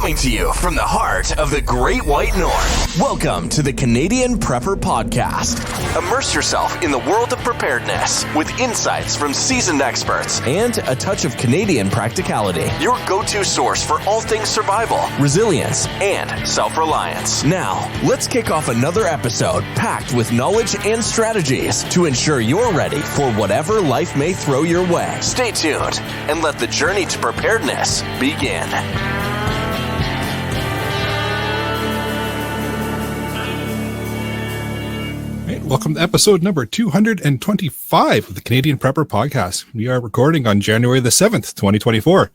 Coming to you from the heart of the Great White North. Welcome to the Canadian Prepper Podcast. Immerse yourself in the world of preparedness with insights from seasoned experts and a touch of Canadian practicality. Your go-to source for all things survival, resilience, and self-reliance. Now, let's kick off another episode packed with knowledge and strategies to ensure you're ready for whatever life may throw your way. Stay tuned and let the journey to preparedness begin. Welcome to episode number 225 of the Canadian Prepper Podcast. We are recording on January the 7th, 2024.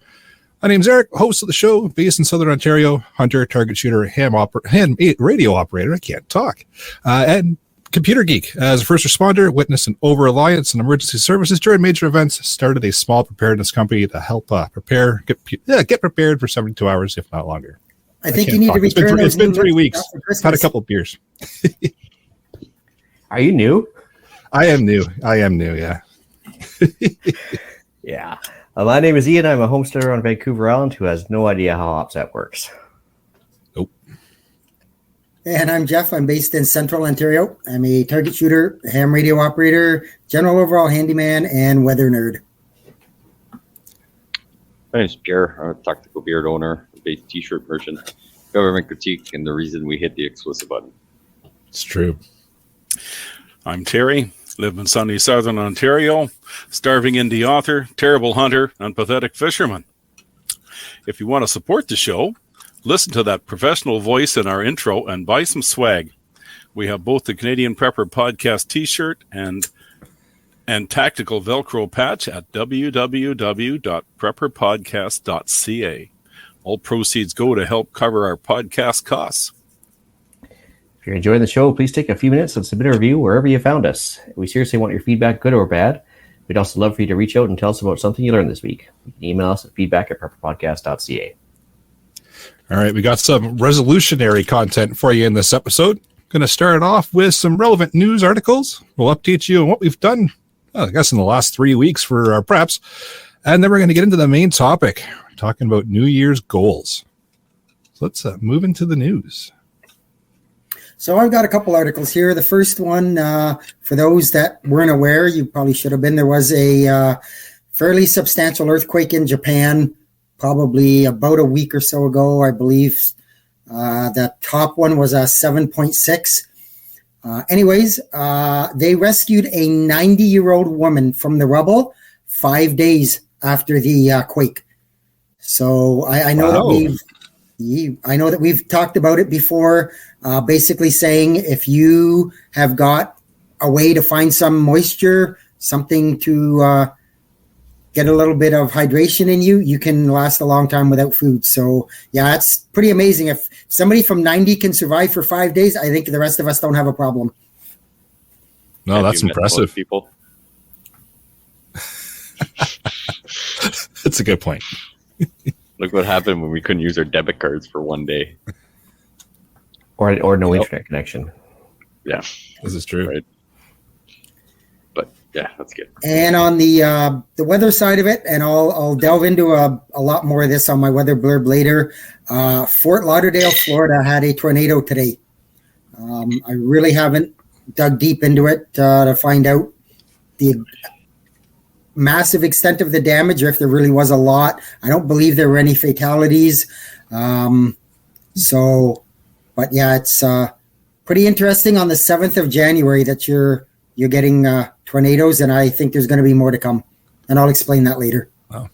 My name's Eric, host of the show, based in Southern Ontario, hunter, target shooter, ham radio operator, I can't talk, and computer geek. As a first responder, witnessed an over-reliance on emergency services during major events, started a small preparedness company to help get prepared for 72 hours, if not longer. I think you need to return. It's been 3 weeks. Had a couple of beers. Are you new? I am new, yeah. Yeah. My name is Ian. I'm a homesteader on Vancouver Island who has no idea how OPSAT works. Nope. And I'm Jeff. I'm based in Central Ontario. I'm a target shooter, ham radio operator, general overall handyman, and weather nerd. My name is Pierre. I'm a tactical beard owner, base t-shirt merchant, government critique, and the reason we hit the explicit button. It's true. I'm Terry, live in sunny Southern Ontario, starving indie author, terrible hunter, and pathetic fisherman. If you want to support the show, listen to that professional voice in our intro and buy some swag. We have both the Canadian Prepper Podcast t-shirt and tactical Velcro patch at www.prepperpodcast.ca. All proceeds go to help cover our podcast costs. If you're enjoying the show, please take a few minutes and submit a review wherever you found us. We seriously want your feedback, good or bad. We'd also love for you to reach out and tell us about something you learned this week. You can email us at feedback@prepperpodcast.ca. All right, we got some resolutionary content for you in this episode. Going to start off with some relevant news articles. We'll update you on what we've done, I guess, in the last 3 weeks for our preps. And then we're going to get into the main topic. We're talking about New Year's goals. So let's move into the news. So I've got a couple articles here. The first one, for those that weren't aware, you probably should have been, there was a fairly substantial earthquake in Japan, probably about a week or so ago, I believe. The top one was a 7.6. Anyways, they rescued a 90-year-old woman from the rubble 5 days after the quake. So I know that we've talked about it before, basically saying if you have got a way to find some moisture, something to get a little bit of hydration in you, you can last a long time without food. So, yeah, it's pretty amazing. If somebody from 90 can survive for 5 days, I think the rest of us don't have a problem. No, that's impressive. People. That's a good point. Look what happened when we couldn't use our debit cards for 1 day. Or no internet connection. Yeah. This is true. Right. But yeah, that's good. And on the weather side of it, and I'll delve into a lot more of this on my weather blurb later. Fort Lauderdale, Florida had a tornado today. I really haven't dug deep into it to find out the massive extent of the damage, or if there really was a lot. I don't believe there were any fatalities. But yeah, it's pretty interesting on the 7th of January that you're getting tornadoes, and I think there's going to be more to come, and I'll explain that later. Wow.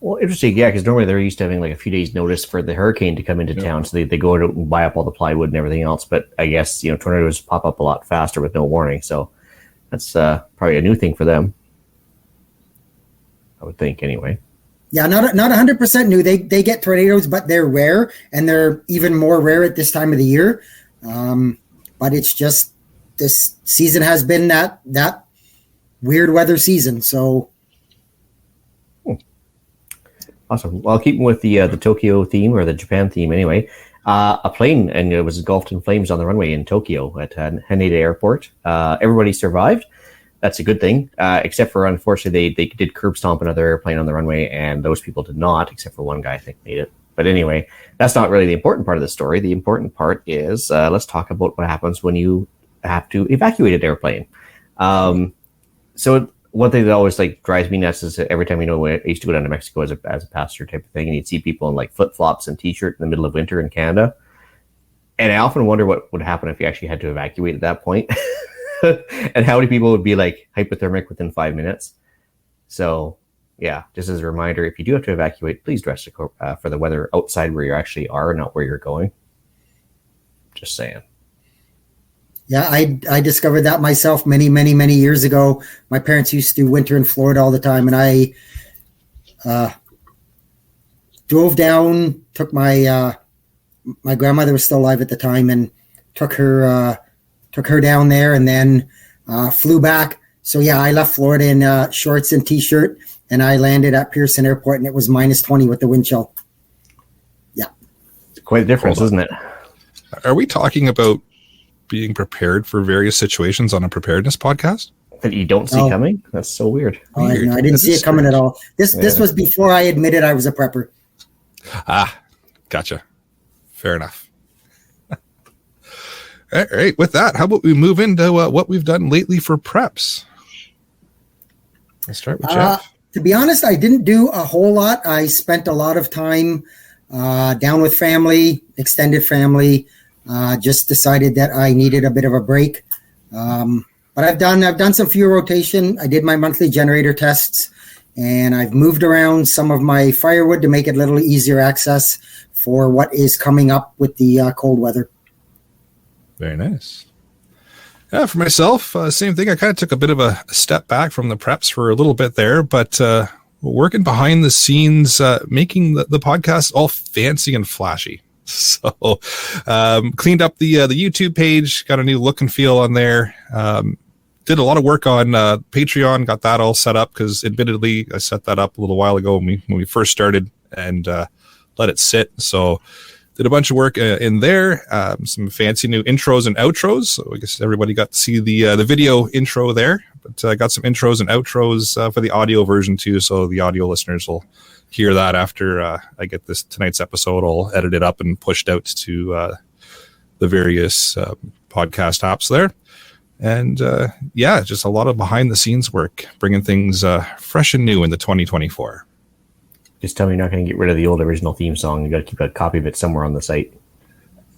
Well, interesting, yeah, because normally they're used to having like a few days' notice for the hurricane to come into town, so they go out and buy up all the plywood and everything else. But I guess tornadoes pop up a lot faster with no warning, so that's probably a new thing for them. I would think, anyway. Yeah, not 100% new. They get tornadoes, but they're rare, and they're even more rare at this time of the year. But it's just this season has been that weird weather season. So, awesome. Well, keeping with the Tokyo theme, or the Japan theme, anyway. A plane and it was engulfed in flames on the runway in Tokyo at Haneda Airport. Everybody survived. That's a good thing, except for, unfortunately, they did curb stomp another airplane on the runway, and those people did not, except for one guy, I think, made it. But anyway, that's not really the important part of the story. The important part is let's talk about what happens when you have to evacuate an airplane. So one thing that always like drives me nuts is every time, I used to go down to Mexico as a passenger type of thing, and you'd see people in like flip-flops and t-shirt in the middle of winter in Canada. And I often wonder what would happen if you actually had to evacuate at that point. And how many people would be like hypothermic within 5 minutes. So yeah, just as a reminder, if you do have to evacuate, please dress for the weather outside where you actually are, not where you're going. Just saying. Yeah, I discovered that myself many, many, many years ago. My parents used to winter in Florida all the time, and I drove down, took my grandmother was still alive at the time, and took her down there, and then flew back. So yeah, I left Florida in shorts and t-shirt, and I landed at Pearson Airport, and it was -20 with the wind chill. Yeah, it's quite a difference, isn't it? Are we talking about being prepared for various situations on a preparedness podcast that you don't see coming? That's so weird. I didn't see it coming at all. This was before I admitted I was a prepper. Gotcha. Fair enough. All right. With that, how about we move into what we've done lately for preps? Let's start with Jeff. To be honest, I didn't do a whole lot. I spent a lot of time down with family, extended family. Just decided that I needed a bit of a break. But I've done some fuel rotation. I did my monthly generator tests, and I've moved around some of my firewood to make it a little easier access for what is coming up with the cold weather. Very nice. Yeah, for myself, same thing. I kind of took a bit of a step back from the preps for a little bit there, but working behind the scenes, making the podcast all fancy and flashy. So cleaned up the YouTube page, got a new look and feel on there. Did a lot of work on Patreon, got that all set up because admittedly I set that up a little while ago when we first started and let it sit. So did a bunch of work in there, some fancy new intros and outros. So I guess everybody got to see the video intro there, but I got some intros and outros for the audio version too. So the audio listeners will hear that after I get tonight's episode all edited up and pushed out to the various podcast apps there. And just a lot of behind the scenes work, bringing things fresh and new into 2024. Just tell me you're not going to get rid of the old original theme song. You got to keep a copy of it somewhere on the site.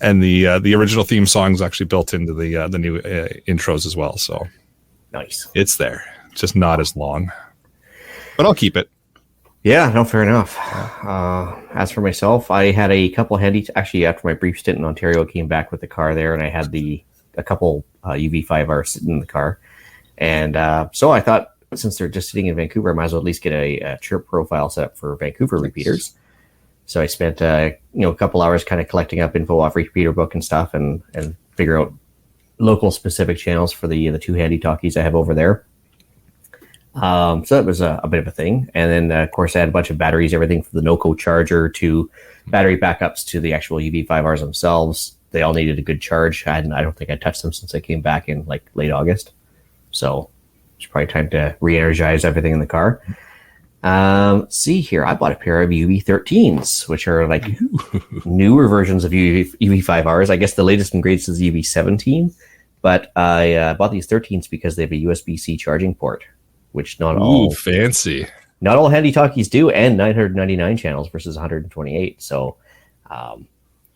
And the original theme song is actually built into the new intros as well. So nice. It's there. It's just not as long, but I'll keep it. Yeah, no, fair enough. As for myself, I had a couple actually after my brief stint in Ontario, I came back with the car there, and I had a couple UV5Rs sitting in the car. And so I thought, since they're just sitting in Vancouver, I might as well at least get a chirp profile set up for Vancouver repeaters. So I spent a couple hours kind of collecting up info off repeater book and stuff, and figure out local specific channels for the two handy talkies I have over there. So that was a bit of a thing. And then, of course, I had a bunch of batteries, everything from the NOCO charger to battery backups to the actual UV5Rs themselves. They all needed a good charge. I don't think I touched them since I came back in like late August. So it's probably time to re-energize everything in the car. See here, I bought a pair of UV13s, which are like newer versions of UV5Rs. I guess the latest and greatest is UV17. But I bought these 13s because they have a USB-C charging port, which not all handy talkies do, and 999 channels versus 128. So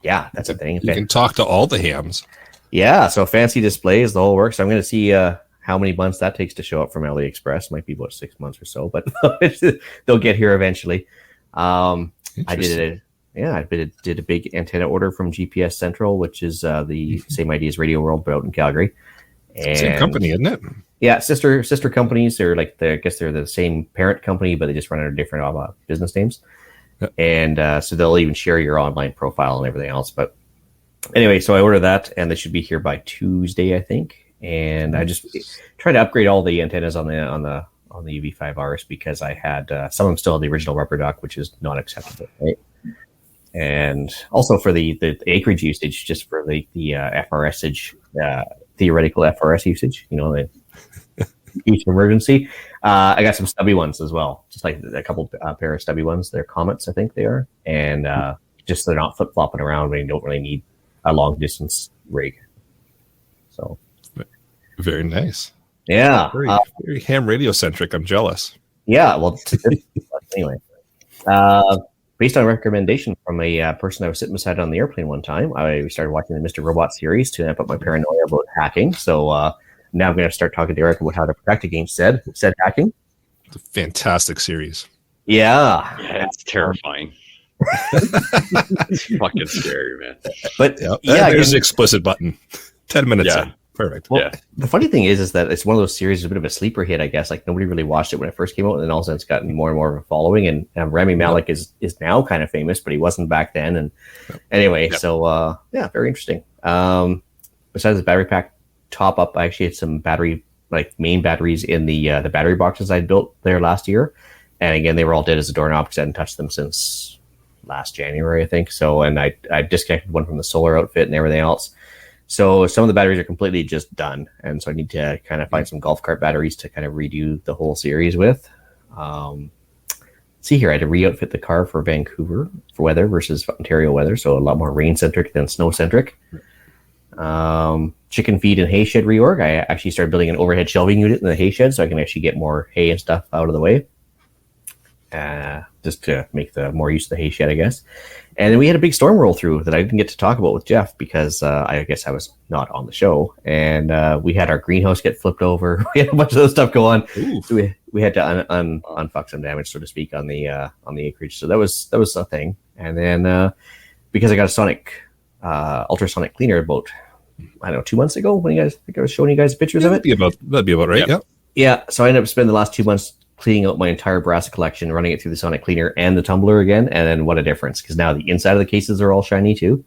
that's a thing. You can talk to all the hams. Yeah, so fancy displays, the whole works. So I'm going to see how many months that takes to show up from AliExpress. Might be about 6 months or so, but they'll get here eventually. I did a big antenna order from GPS Central, which is the same idea as Radio World, but out in Calgary. And same company, isn't it? Yeah, sister companies. They're like I guess they're the same parent company, but they just run under different business names. Yep. And so they'll even share your online profile and everything else. But anyway, so I ordered that, and they should be here by Tuesday, I think. And I just tried to upgrade all the antennas on the UV5Rs because I had some of them still had the original rubber duck, which is not acceptable, right? And also for the acreage usage, just for the FRSage, theoretical FRS usage, each emergency. I got some stubby ones as well, just like a couple pair of stubby ones. They're Comets, I think they are. And just so they're not flip flopping around when you don't really need a long distance rig. So Very nice. yeah, Very ham radio centric. I'm jealous. yeah. Well, anyway, based on a recommendation from a person I was sitting beside on the airplane one time, I started watching the Mr. Robot series to amp up my paranoia about hacking. So now I'm going to start talking to Eric about how to protect against said hacking. It's a fantastic series. Yeah, it's terrifying. It's fucking scary, man. But there's the explicit button. 10 minutes in. Perfect. Well, the funny thing is that it's one of those series, a bit of a sleeper hit, I guess. Like nobody really watched it when it first came out, and then all of a sudden it's gotten more and more of a following. And Rami Malek is now kind of famous, but he wasn't back then. And anyway, so very interesting. Besides the battery pack top up, I actually had some main batteries in the battery boxes I built there last year. And again, they were all dead as a doorknob because I hadn't touched them since last January, I think. So, and I disconnected one from the solar outfit and everything else. So some of the batteries are completely just done. And so I need to kind of find some golf cart batteries to kind of redo the whole series with. See here, I had to re-outfit the car for Vancouver for weather versus Ontario weather. So a lot more rain-centric than snow-centric. Chicken feed and hay shed reorg. I actually started building an overhead shelving unit in the hay shed so I can actually get more hay and stuff out of the way. Just to make the more use of the hay shed, I guess. And then we had a big storm roll through that I didn't get to talk about with Jeff because I guess I was not on the show. And we had our greenhouse get flipped over. We had a bunch of those stuff go on. So we had to unfuck some damage, so to speak, on the acreage. So that was a thing. And then because I got a sonic ultrasonic cleaner about 2 months ago when I think I was showing you guys pictures of it. That'd be about right. Yep. Yeah. So I ended up spending the last 2 months cleaning out my entire brass collection, running it through the sonic cleaner and the tumbler again, and then what a difference, because now the inside of the cases are all shiny too.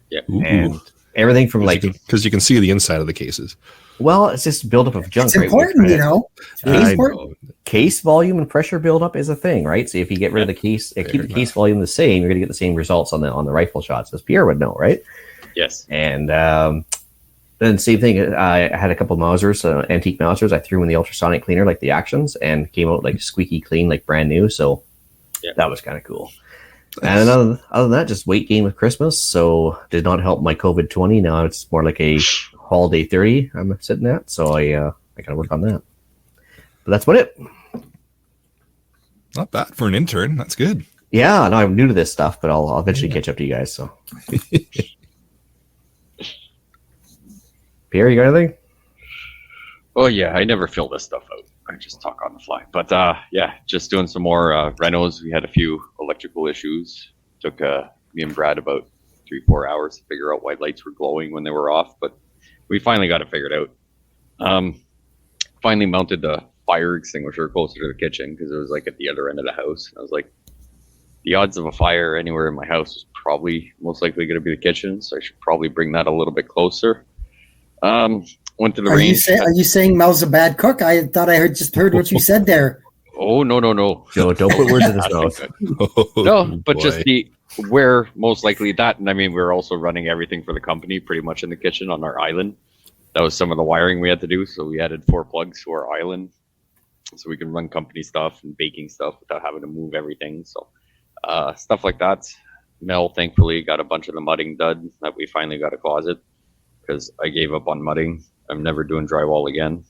Yeah. And everything from because you can see the inside of the cases. Well, it's just buildup of junk. It's important, It's really important. Case volume and pressure buildup is a thing, right? So if you get rid of the case, keep the case volume the same, you're going to get the same results on the rifle shots, as Pierre would know, right? Yes. And then same thing. I had a couple Mausers, antique Mausers. I threw in the ultrasonic cleaner, like the actions, and came out like squeaky clean, like brand new. So that was kind of cool. And other than that, just weight gain with Christmas. So did not help my COVID-20. Now it's more like a holiday 30 I'm sitting at. So I got to work on that. But that's about it. Not bad for an intern. That's good. Yeah, no, I'm new to this stuff, but I'll eventually catch up to you guys. So. Pierre, you got anything? Oh yeah, I never fill this stuff out. I just talk on the fly. But just doing some more renos. We had a few electrical issues. Took me and Brad about 3-4 hours to figure out why lights were glowing when they were off, but we finally got it figured out. Finally mounted the fire extinguisher closer to the kitchen because it was like at the other end of the house. I was like, the odds of a fire anywhere in my house is probably most likely going to be the kitchen, so I should probably bring that a little bit closer. Went to the range. Are you saying Mel's a bad cook? I thought I just heard what you said there. Oh, no. Joe, don't put words in his mouth. But just where most likely that, and I mean, we're also running everything for the company pretty much in the kitchen on our island. That was some of the wiring we had to do. So we added 4 plugs to our island so we can run company stuff and baking stuff without having to move everything. So stuff like that. Mel, thankfully, got a bunch of the mudding done that we finally got a closet because I gave up on mudding. I'm never doing drywall again.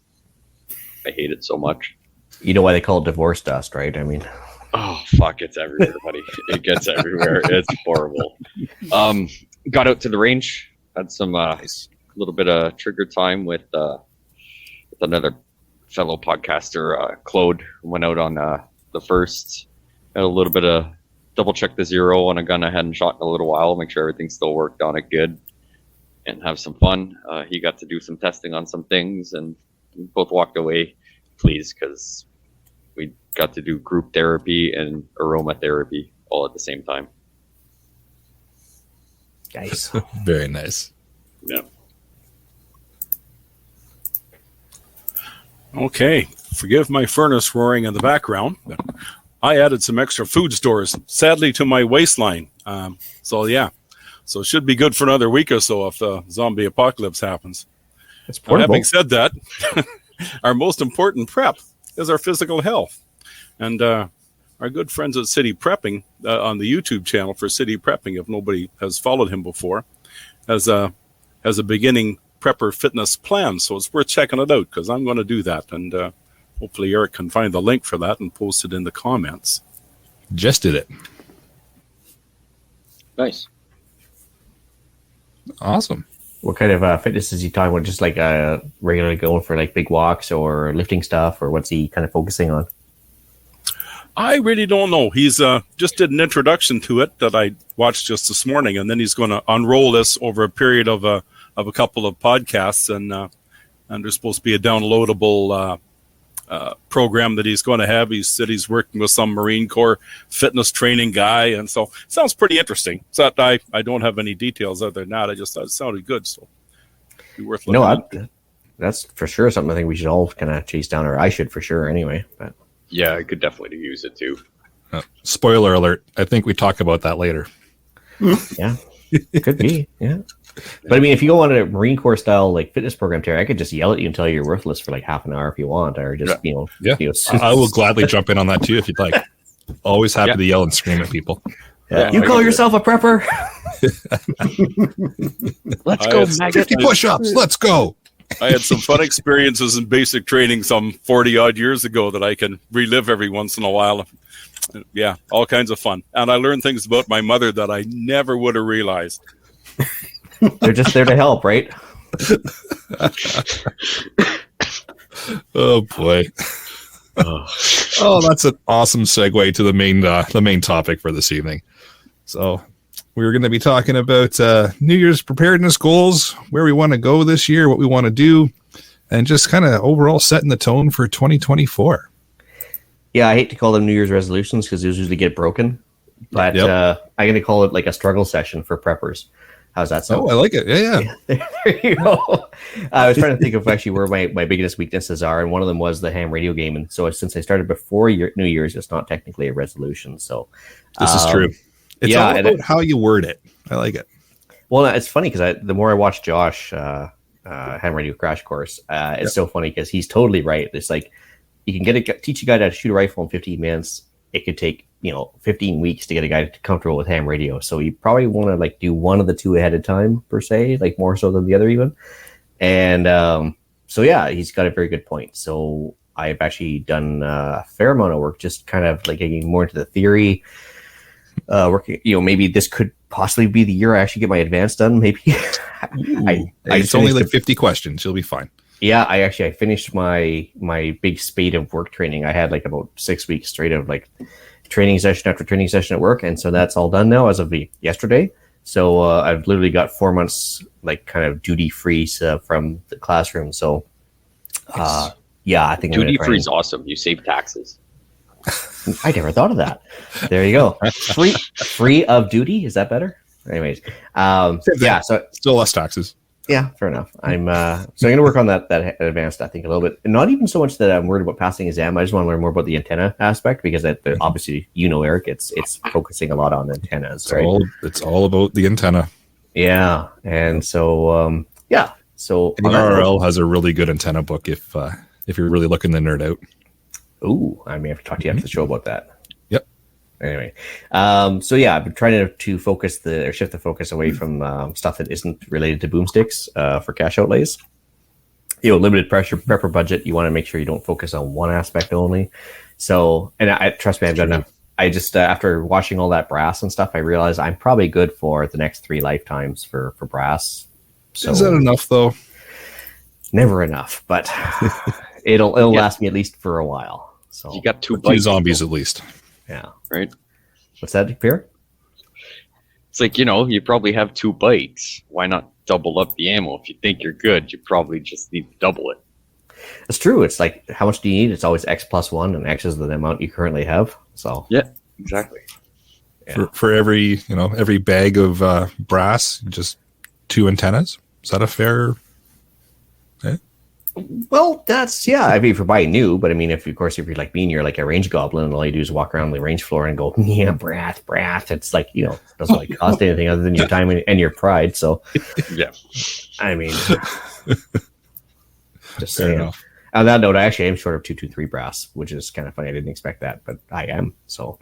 I hate it so much. You know why they call it divorce dust, right? I mean, oh fuck, it's everywhere, buddy. It gets everywhere. It's horrible. Got out to the range. Had some little bit of trigger time with another fellow podcaster, Claude. Went out on the first. Had a little bit of double check the zero on a gun I hadn't shot in a little while. Make sure everything still worked on it good. And have some fun. He got to do some testing on some things, and we both walked away pleased because we got to do group therapy and aromatherapy all at the same time. Nice. Very nice. Yeah. Okay. Forgive my furnace roaring in the background. I added some extra food stores, sadly, to my waistline. So it should be good for another week or so if the zombie apocalypse happens. It's portable. Having said that, our most important prep is our physical health. And our our good friends at City Prepping on the YouTube channel for City Prepping, if nobody has followed him before, as a beginning prepper fitness plan. So it's worth checking it out, because I'm going to do that. And hopefully Eric can find the link for that and post it in the comments. Just did it. Nice. Awesome. What kind of fitness is he talking about? Just like regularly going for like big walks or lifting stuff, or what's he kind of focusing on? I really don't know. He's just did an introduction to it that I watched just this morning, and then he's going to unroll this over a period of a couple of podcasts, and there's supposed to be a downloadable program that he's going to have. He said he's working with some Marine Corps fitness training guy, and so it sounds pretty interesting. So I don't have any details other than that. I just thought it sounded good, so it'd be worth looking at. That's for sure something I think we should all kind of chase down, or I should for sure anyway. But Yeah, I could definitely use it too. Spoiler alert. I think we talk about that later. yeah, could be. Yeah. But I mean, if you go on a Marine Corps style like fitness program, Terry, I could just yell at you and tell you you're worthless for like half an hour if you want, or just I will gladly jump in on that too if you'd like. Always happy to yell and scream at people. You call yourself a prepper? Let's go, maggot. 50 push-ups. Let's go. I had some fun experiences in basic training some 40 odd years ago that I can relive every once in a while. Yeah, all kinds of fun. And I learned things about my mother that I never would have realized. They're just there to help, right? Oh boy. Oh, that's an awesome segue to the main topic for this evening. So we're going to be talking about New Year's preparedness goals, where we want to go this year, what we want to do, and just kind of overall setting the tone for 2024. Yeah, I hate to call them New Year's resolutions because those usually get broken, but I'm going to call it like a struggle session for preppers. How's that sound? Oh, I like it. Yeah. There you go. I was trying to think of actually where my biggest weaknesses are, and one of them was the ham radio game. And so since I started before New Year's, it's not technically a resolution. So this is true. It's all about how you word it. I like it. Well, it's funny because the more I watch Josh, ham radio crash course, it's so funny because he's totally right. It's like you can teach a guy how to shoot a rifle in 15 minutes. It could take 15 weeks to get a guy comfortable with ham radio. So you probably want to like do one of the two ahead of time per se, like more so than the other even. And so yeah, he's got a very good point. So I've actually done a fair amount of work, just kind of like getting more into the theory. Working, maybe this could possibly be the year I actually get my advanced done. Maybe it's only like 50 questions. You'll be fine. Yeah, I finished my big spate of work training. I had like about 6 weeks straight of like training session after training session at work, and so that's all done now as of yesterday. So I've literally got 4 months like kind of duty free from the classroom. So yeah, I think duty free is awesome. You save taxes. I never thought of that. There you go. Free of duty. Is that better? Anyways, yeah. So still less taxes. Yeah, fair enough. I'm going to work on that advanced, I think, a little bit. And not even so much that I'm worried about passing exam. I just want to learn more about the antenna aspect because obviously, Eric, it's focusing a lot on antennas, right? It's all about the antenna. Yeah, and so yeah. So the RRL has a really good antenna book if you're really looking to nerd out. Ooh, I may have to talk to you after the show about that. Yep. Anyway, so yeah, I've been trying to shift the focus away from stuff that isn't related to boomsticks for cash outlays. Limited prepper budget. You want to make sure you don't focus on one aspect only. So, and trust me, I've done enough. I just after watching all that brass and stuff, I realized I'm probably good for the next 3 lifetimes for brass. So, is that enough though? Never enough, but it'll last me at least for a while. So you got 2 zombies at least. Yeah. Right. What's that, Pierre? It's like, you probably have 2 bites. Why not double up the ammo? If you think you're good, you probably just need to double it. It's true. It's like, how much do you need? It's always X plus 1, and X is the amount you currently have. So yeah, exactly. Yeah. For every bag of brass, just 2 antennas. Is that a fair? Well, that's I mean, if you're buying new, but I mean, if you're like me and you're like a range goblin, and all you do is walk around the range floor and go, brass. It's like it doesn't really cost anything other than your time and your pride. So yeah, I mean, just fair saying. enough. On that note, I actually am short of 223 brass, which is kind of funny. I didn't expect that, but I am. So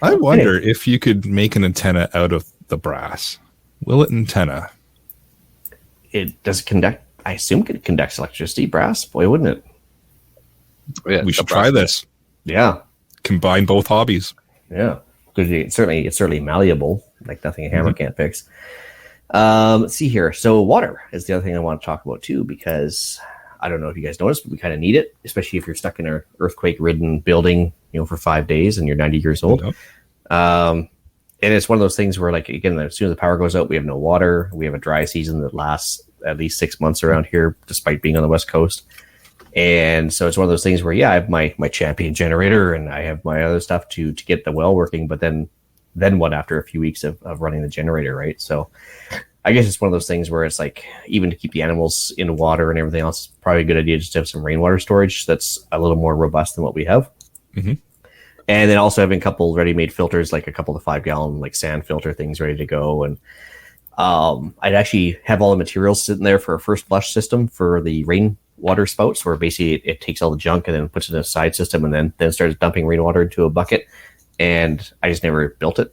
I wonder if you could make an antenna out of the brass. Will it antenna? It does conduct. I assume it conducts electricity. Brass, boy, wouldn't it? Yeah, We should try this. Yeah, Combine both hobbies. yeah. Because it's certainly malleable, like nothing a hammer can't fix. Let's see here. So water is the other thing I want to talk about too, because I don't know if you guys noticed, but we kind of need it, especially if you're stuck in an earthquake-ridden building, for 5 days and you're 90 years old. And it's one of those things where, like, again, as soon as the power goes out, we have no water. We have a dry season that lasts at least 6 months around here, despite being on the West Coast. And so it's one of those things where, I have my champion generator and I have my other stuff to get the well working, but then what after a few weeks of running the generator, right? So I guess it's one of those things where it's like, even to keep the animals in water and everything else, it's probably a good idea just to have some rainwater storage that's a little more robust than what we have. Mm-hmm. And then also having a couple ready-made filters, like a couple of 5-gallon like sand filter things ready to go. And I'd actually have all the materials sitting there for a first flush system for the rainwater spouts, where basically it takes all the junk and then puts it in a side system and then starts dumping rainwater into a bucket. And I just never built it.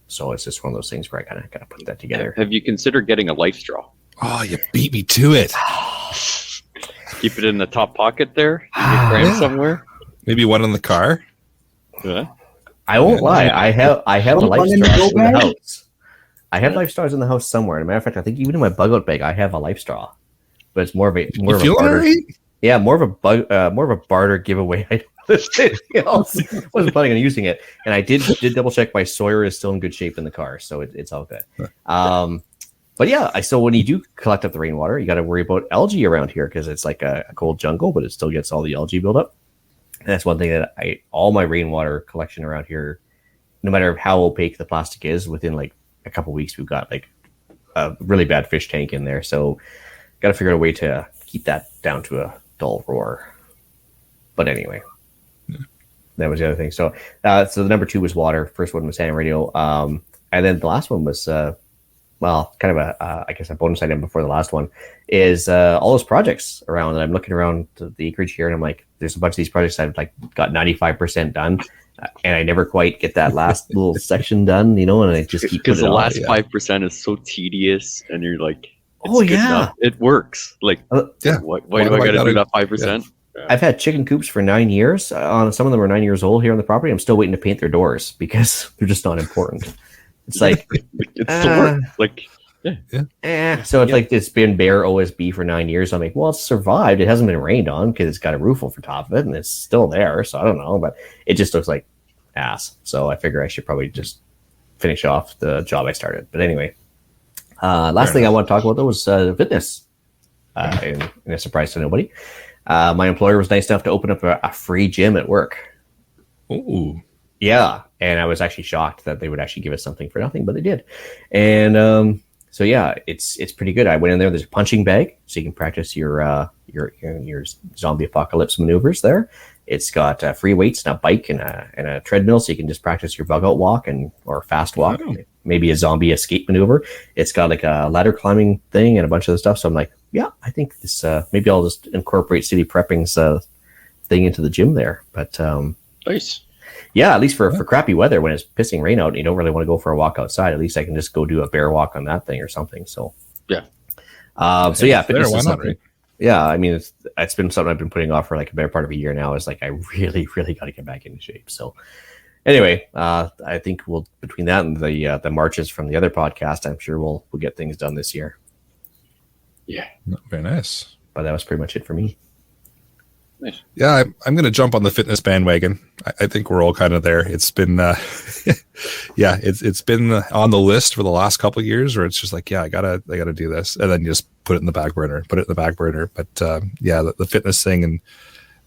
So it's just one of those things where I kind of got to put that together. Have you considered getting a life straw? Oh, you beat me to it. Keep it in the top pocket there, cram somewhere. Maybe one in the car. Yeah. I won't lie. I have a life straw in the house. I have life straws in the house somewhere. As a matter of fact, I think even in my bug out bag, I have a life straw. But it's more of a barter. Right? Yeah, more of a barter giveaway item. Wasn't planning on using it, and I did double check my Sawyer is still in good shape in the car, so it's all good. But yeah, so when you do collect up the rainwater, you got to worry about algae around here because it's like a cold jungle, but it still gets all the algae buildup. And that's one thing that all my rainwater collection around here, no matter how opaque the plastic is, within like a couple weeks, we've got like a really bad fish tank in there. So got to figure out a way to keep that down to a dull roar. But anyway, that was the other thing. So the number 2 was water. First one was Sam radio. And then the last one was, kind of I guess a bonus item before the last one is all those projects around. And I'm looking around the acreage here and I'm like, there's a bunch of these projects I've like got 95% done. And I never quite get that last little section done, and I just keep because the last 5% is so tedious, and you're like, it's good enough. It works. Like, why do I got to do that 5%? Yeah. I've had chicken coops for 9 years. Some of them are 9 years old here on the property. I'm still waiting to paint their doors because they're just not important. It's like it's the work. Like, So it's like it's been bare OSB for 9 years. I'm like, well, it's survived. It hasn't been rained on because it's got a roof over top of it, and it's still there. So I don't know, but it just looks like ass. So I figure I should probably just finish off the job I started. But anyway, last thing I want to talk about though was fitness. And a surprise to nobody. My employer was nice enough to open up a free gym at work. Ooh. Yeah. And I was actually shocked that they would actually give us something for nothing, but they did. And so yeah, it's pretty good. I went in there. There's a punching bag, so you can practice your zombie apocalypse maneuvers there. It's got free weights and a bike and a treadmill, so you can just practice your bug out walk or fast walk, maybe a zombie escape maneuver. It's got like a ladder climbing thing and a bunch of the stuff. So I'm like, yeah, I think this maybe I'll just incorporate City Prepping's thing into the gym there. But nice. Yeah, at least for crappy weather when it's pissing rain out and you don't really want to go for a walk outside, at least I can just go do a bear walk on that thing or something. So yeah. Fitness is something. Right? Yeah, I mean it's been something I've been putting off for like a better part of a year now. It's like I really, really got to get back into shape. So anyway, I think we'll between that and the marches from the other podcast, I'm sure we'll get things done this year. Yeah, very nice. But that was pretty much it for me. Nice. Yeah, I'm going to jump on the fitness bandwagon. I think we're all kind of there. It's been, it's been on the list for the last couple of years where it's just like, I gotta do this, and then you just put it in the back burner. But the fitness thing and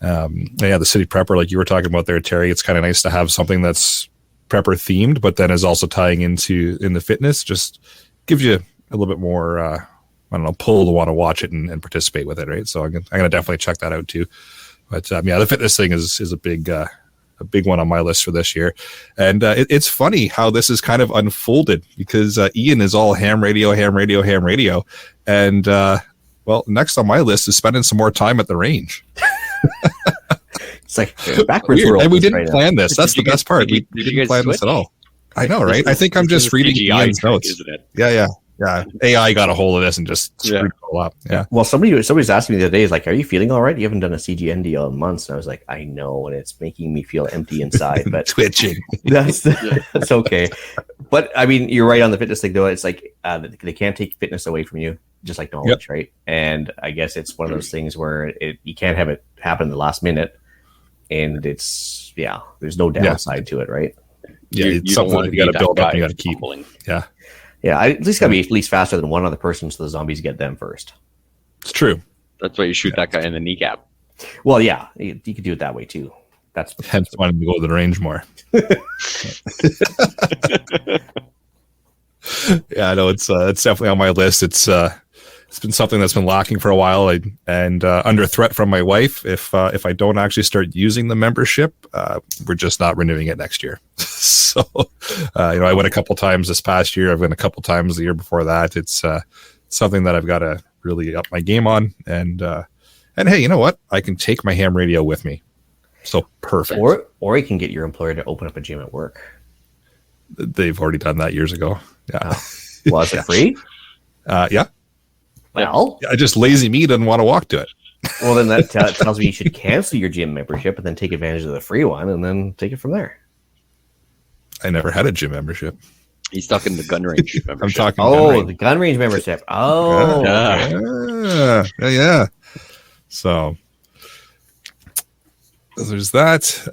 the city prepper, like you were talking about there, Terry. It's kind of nice to have something that's prepper themed, but then is also tying in the fitness. Just gives you a little bit more, pull to want to watch it and participate with it, right? So I'm gonna definitely check that out too. But the fitness thing is a big one on my list for this year. And it's funny how this is kind of unfolded because Ian is all ham radio. And next on my list is spending some more time at the range. It's like backwards Weird. world. And we didn't right plan this. That's Did the you best guys- part. did you- We did you didn't guys plan this at switch? all. I know, right? I think I'm This just is a reading CGI Ian's trick, notes. isn't it? Yeah. AI got a hold of this and just screwed it all up. Yeah. Well, somebody's asking me the other day, is like, "Are you feeling all right? You haven't done a CGN deal in months." And I was like, "I know, and it's making me feel empty inside." But Twitching. that's okay. But I mean, you're right on the fitness thing, though. It's like they can't take fitness away from you, just like knowledge, right? And I guess it's one of those things where you can't have it happen in the last minute, and there's no downside to it, right? Yeah, You it's don't something want that to you got be to that build up guy and you got to keep. fumbling. Yeah, Yeah, I at least got to be at least faster than one other person, so the zombies get them first. it's true. That's why you shoot that guy in the kneecap. Well, yeah, you could do it that way too. That's Hence wanting to go to the range more. Yeah, I know it's definitely on my list. It's been something that's been lacking for a while, and under threat from my wife. If I don't actually start using the membership, we're just not renewing it next year. So, I went a couple times this past year. I've went a couple times the year before that. It's something that I've got to really up my game on. And hey, you know what? I can take my ham radio with me. So perfect. Or you can get your employer to open up a gym at work. They've already done that years ago. Yeah. Oh. Well, is it free? Yeah. Well, I just lazy me doesn't want to walk to it. well, then that tells me you should cancel your gym membership and then take advantage of the free one and then take it from there. I never had a gym membership. He's stuck in the gun range. I'm membership. talking. The gun range membership. Oh, Yeah. Yeah. So there's that.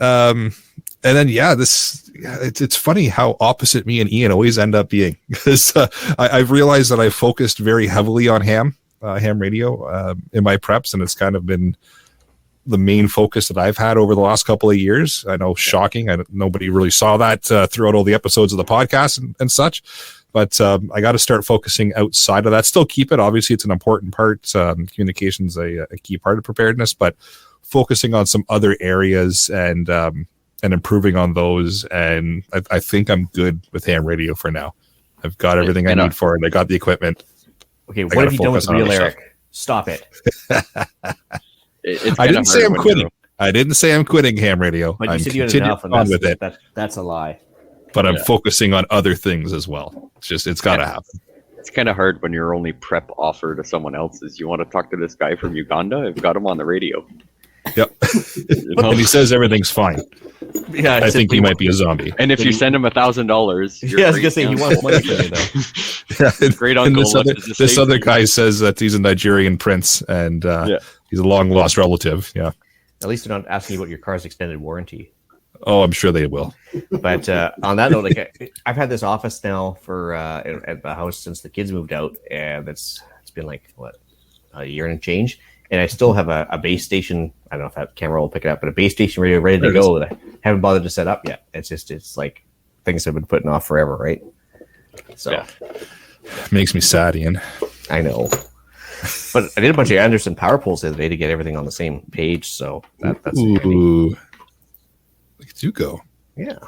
And then, it's funny how opposite me and Ian always end up being, because I've realized that I've focused very heavily on ham radio in my preps, and it's kind of been the main focus that I've had over the last couple of years. I know, shocking. Nobody really saw that throughout all the episodes of the podcast and such, but I got to start focusing outside of that. Still keep it. Obviously, it's an important part. Communication's a key part of preparedness, but focusing on some other areas and improving on those. And I think I'm good with ham radio for now. I've got everything I need for it. I got the equipment. okay. What have you done with real other Eric? Stop it. It's I kinda didn't say hard I'm when quitting. you're- I didn't say I'm quitting ham radio. But you I'm said you had continuing enough, and on with it, that's a lie. but I'm focusing on other things as well. It's got to happen. It's kind of hard when your only prep offer to someone else is, you want to talk to this guy from Uganda? I've got him on the radio. Yep. You know? And he says everything's fine. Yeah, I think he might be a zombie. And if you send him $1,000, Yeah, I was gonna say he wants money from you though. Great And uncle. this other guy says that he's a Nigerian prince, and he's a long lost relative. Yeah. At least they're not asking you about your car's extended warranty. Oh, I'm sure they will. But on that note, I've had this office now for at the house since the kids moved out, and it's been like a year and change, and I still have a base station. I don't know if that camera will pick it up, but a base station radio ready to go that I haven't bothered to set up yet. It's like things have been putting off forever, right? So Makes me sad, Ian. I know. But I did a bunch of Anderson power poles the other day to get everything on the same page, so that's handy. Ooh. Look at you go. Yeah.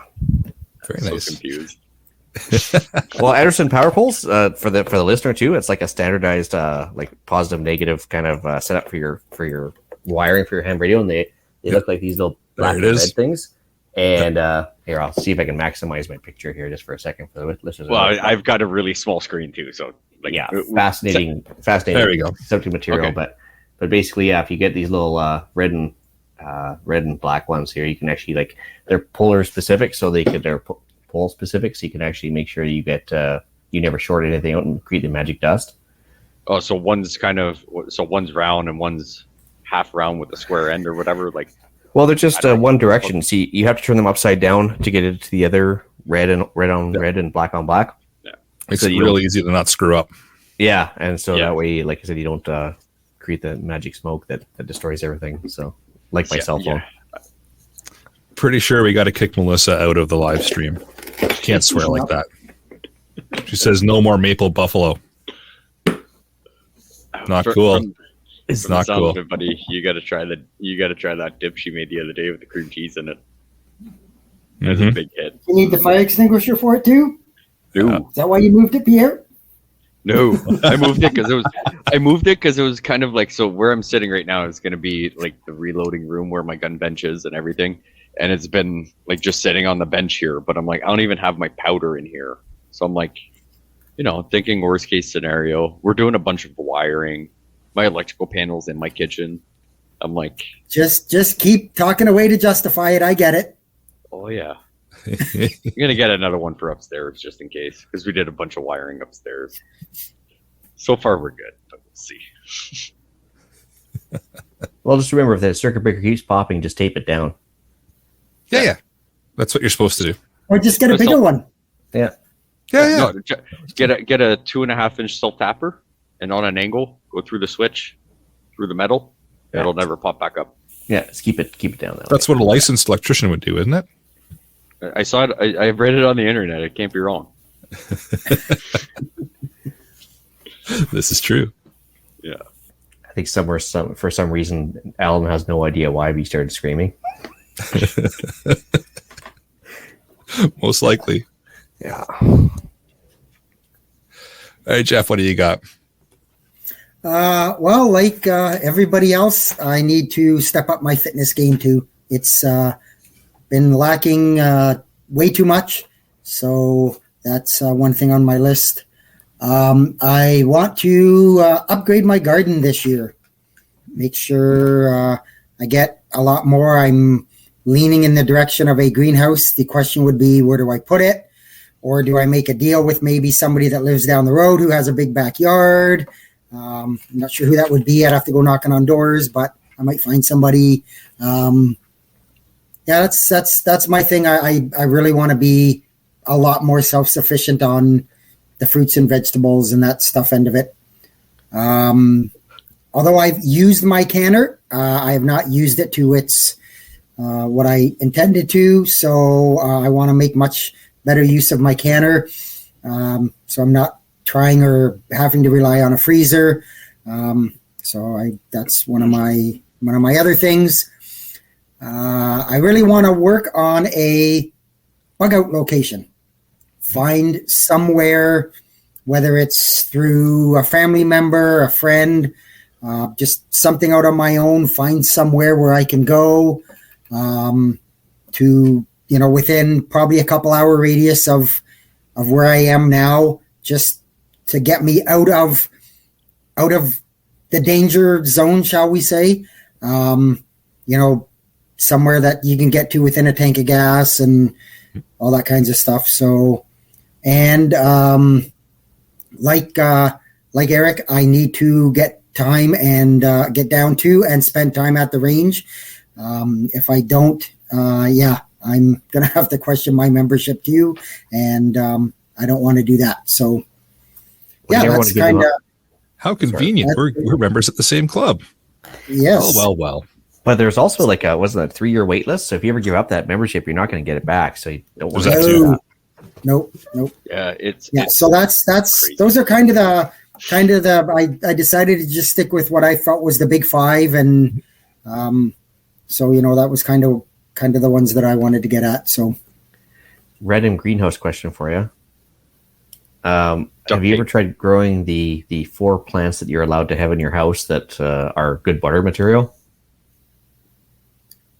Very So nice. confused. Well, Anderson power poles for the listener too. It's like a standardized like positive negative kind of setup for your wiring for your ham radio, and they look like these little black and red things. And here, I'll see if I can maximize my picture here just for a second for the listeners. Well, I've got a really small screen too, so yeah, fascinating. There we go. Subject material, Okay. but basically, if you get these little red and black ones here, you can actually they're polar specific, so they're pole specific, so you can actually make sure you get you never short anything out and create the magic dust. Oh, so one's round and one's half round with a square end or whatever. Well, they're just one direction. See, you have to turn them upside down to get it to the other red on red and black on black. Yeah, It's So you really easy to not screw up. Yeah, and so that way, like I said, you don't create the magic smoke that destroys everything. So, like my cell phone. Pretty sure we got to kick Melissa out of the live stream. Can't swear like that. She says no more maple buffalo. Not cool. It's not cool. It, buddy. You got to try that dip she made the other day with the cream cheese in it. That's a big hit. You need the fire extinguisher for it too? No, Is that why you moved it, Pierre? no, I moved it because it was I moved it because it was kind of like, so where I'm sitting right now is going to be like the reloading room where my gun bench is and everything. And it's been like just sitting on the bench here, but I'm like, I don't even have my powder in here. So I'm like, thinking worst case scenario. We're doing a bunch of wiring. My electrical panels in my kitchen. I'm like, just keep talking away to justify it. I get it. oh yeah. I'm going to get another one for upstairs just in case, because we did a bunch of wiring upstairs. So far we're good, but we'll see. Well, just remember, if the circuit breaker keeps popping, just tape it down. Yeah. That's what you're supposed to do. Or just get a bigger one. Yeah. Yeah. No, get a 2.5-inch self tapper, and on an angle, go through the switch, through the metal. Yeah. It'll never pop back up. Yeah, just keep it down. That's what a licensed electrician would do, isn't it? I saw it. I read it on the internet. It can't be wrong. This is true. Yeah. I think for some reason, Alan has no idea why we started screaming. Most likely. Yeah. All right, Jeff, what do you got? Well, like everybody else, I need to step up my fitness game too. It's been lacking way too much. So that's one thing on my list. I want to upgrade my garden this year. Make sure I get a lot more. I'm leaning in the direction of a greenhouse. The question would be, where do I put it? Or do I make a deal with maybe somebody that lives down the road who has a big backyard? I'm not sure who that would be. I'd have to go knocking on doors, but I might find somebody. Yeah, that's my thing. I really want to be a lot more self-sufficient on the fruits and vegetables and that stuff end of it. Although I've used my canner, I have not used it to its what I intended to. So I want to make much better use of my canner. So I'm not trying or having to rely on a freezer. That's one of my other things. I really want to work on a bug out location. Find somewhere, whether it's through a family member, a friend, just something out on my own. Find somewhere where I can go to, within probably a couple hour radius of where I am now, just to get me out of the danger zone, shall we say? Somewhere that you can get to within a tank of gas and all that kinds of stuff. So, and like Eric, I need to get time and get down to and spend time at the range. If I don't, I'm gonna have to question my membership too, and I don't want to do that. So, that's kind of how convenient. We're members at the same club. Yes. Oh, well. But there's also like wasn't a 3-year wait list. So if you ever give up that membership, you're not going to get it back. So you don't want to do that. Nope. Yeah, it's so that's crazy. Those are kind of the I decided to just stick with what I thought was the big 5, and so that was kind of the ones that I wanted to get at. So, random greenhouse question for you. Have you ever tried growing the 4 plants that you're allowed to have in your house that are good butter material?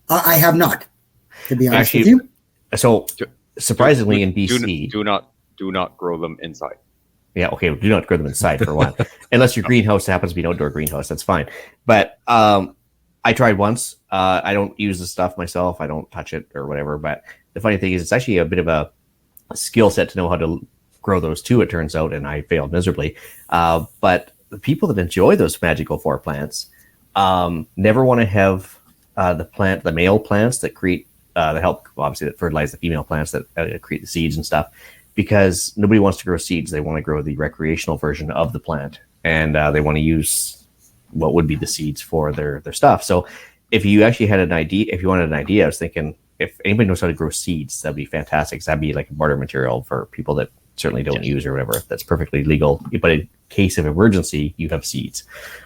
I have not, to be honest with you. So surprisingly, in BC, do not grow them inside. Yeah, okay. Do not grow them inside for a while, unless your greenhouse happens to be an outdoor greenhouse. That's fine. But I tried once. I don't use the stuff myself. I don't touch it or whatever. But the funny thing is, it's actually a bit of a skill set to know how to grow those too. It turns out, and I failed miserably. But the people that enjoy those magical 4 plants never want to have the male plants that create that help, obviously, that fertilize the female plants that create the seeds and stuff, because nobody wants to grow seeds. They want to grow the recreational version of the plant, and they want to use what would be the seeds for their stuff. So if you actually had an idea, if you wanted an idea, I was thinking if anybody knows how to grow seeds, that'd be fantastic. That'd be like a barter material for people that certainly don't use or whatever. That's perfectly legal. But in case of emergency, you have seeds.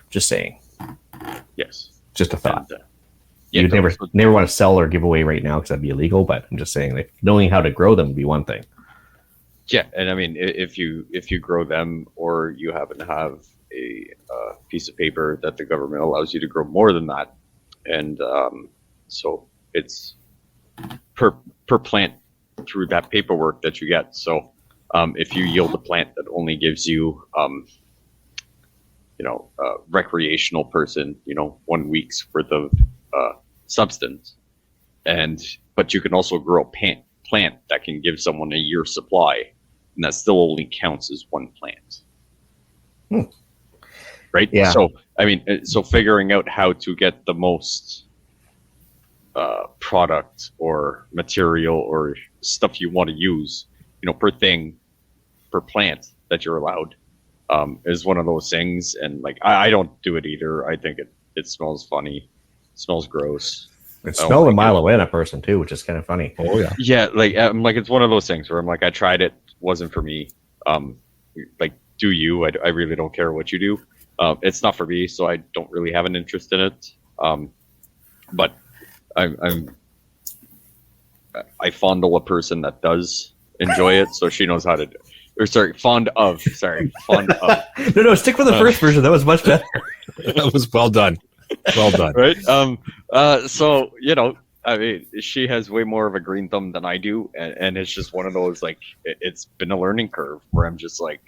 Just saying. Yes. Just a thought. And, You'd never want to sell or give away right now because that'd be illegal. But I'm just saying, like, knowing how to grow them would be one thing. Yeah, and I mean, if you grow them, or you happen to have a piece of paper that the government allows you to grow more than that. And so it's per plant through that paperwork that you get. So if you yield a plant that only gives you, a recreational person, 1 week's worth of substance, but you can also grow a plant that can give someone a year's supply, and that still only counts as one plant. Right? Yeah. So, so figuring out how to get the most product or material or stuff you want to use, per thing, per plant that you're allowed, is one of those things. And like, I don't do it either. I think it smells funny, smells gross. It smelled a mile away in a person too, which is kind of funny. Oh yeah. Yeah, like it's one of those things where I'm like, I tried it, wasn't for me. Like, do you? I really don't care what you do. It's not for me, so I don't really have an interest in it. But I fondle a person that does enjoy it, so she knows how to do. Fond of. No, stick with the first version. That was much better. That was well done. Well done. Right. So she has way more of a green thumb than I do, and it's just one of those, like, it's been a learning curve where I'm just like,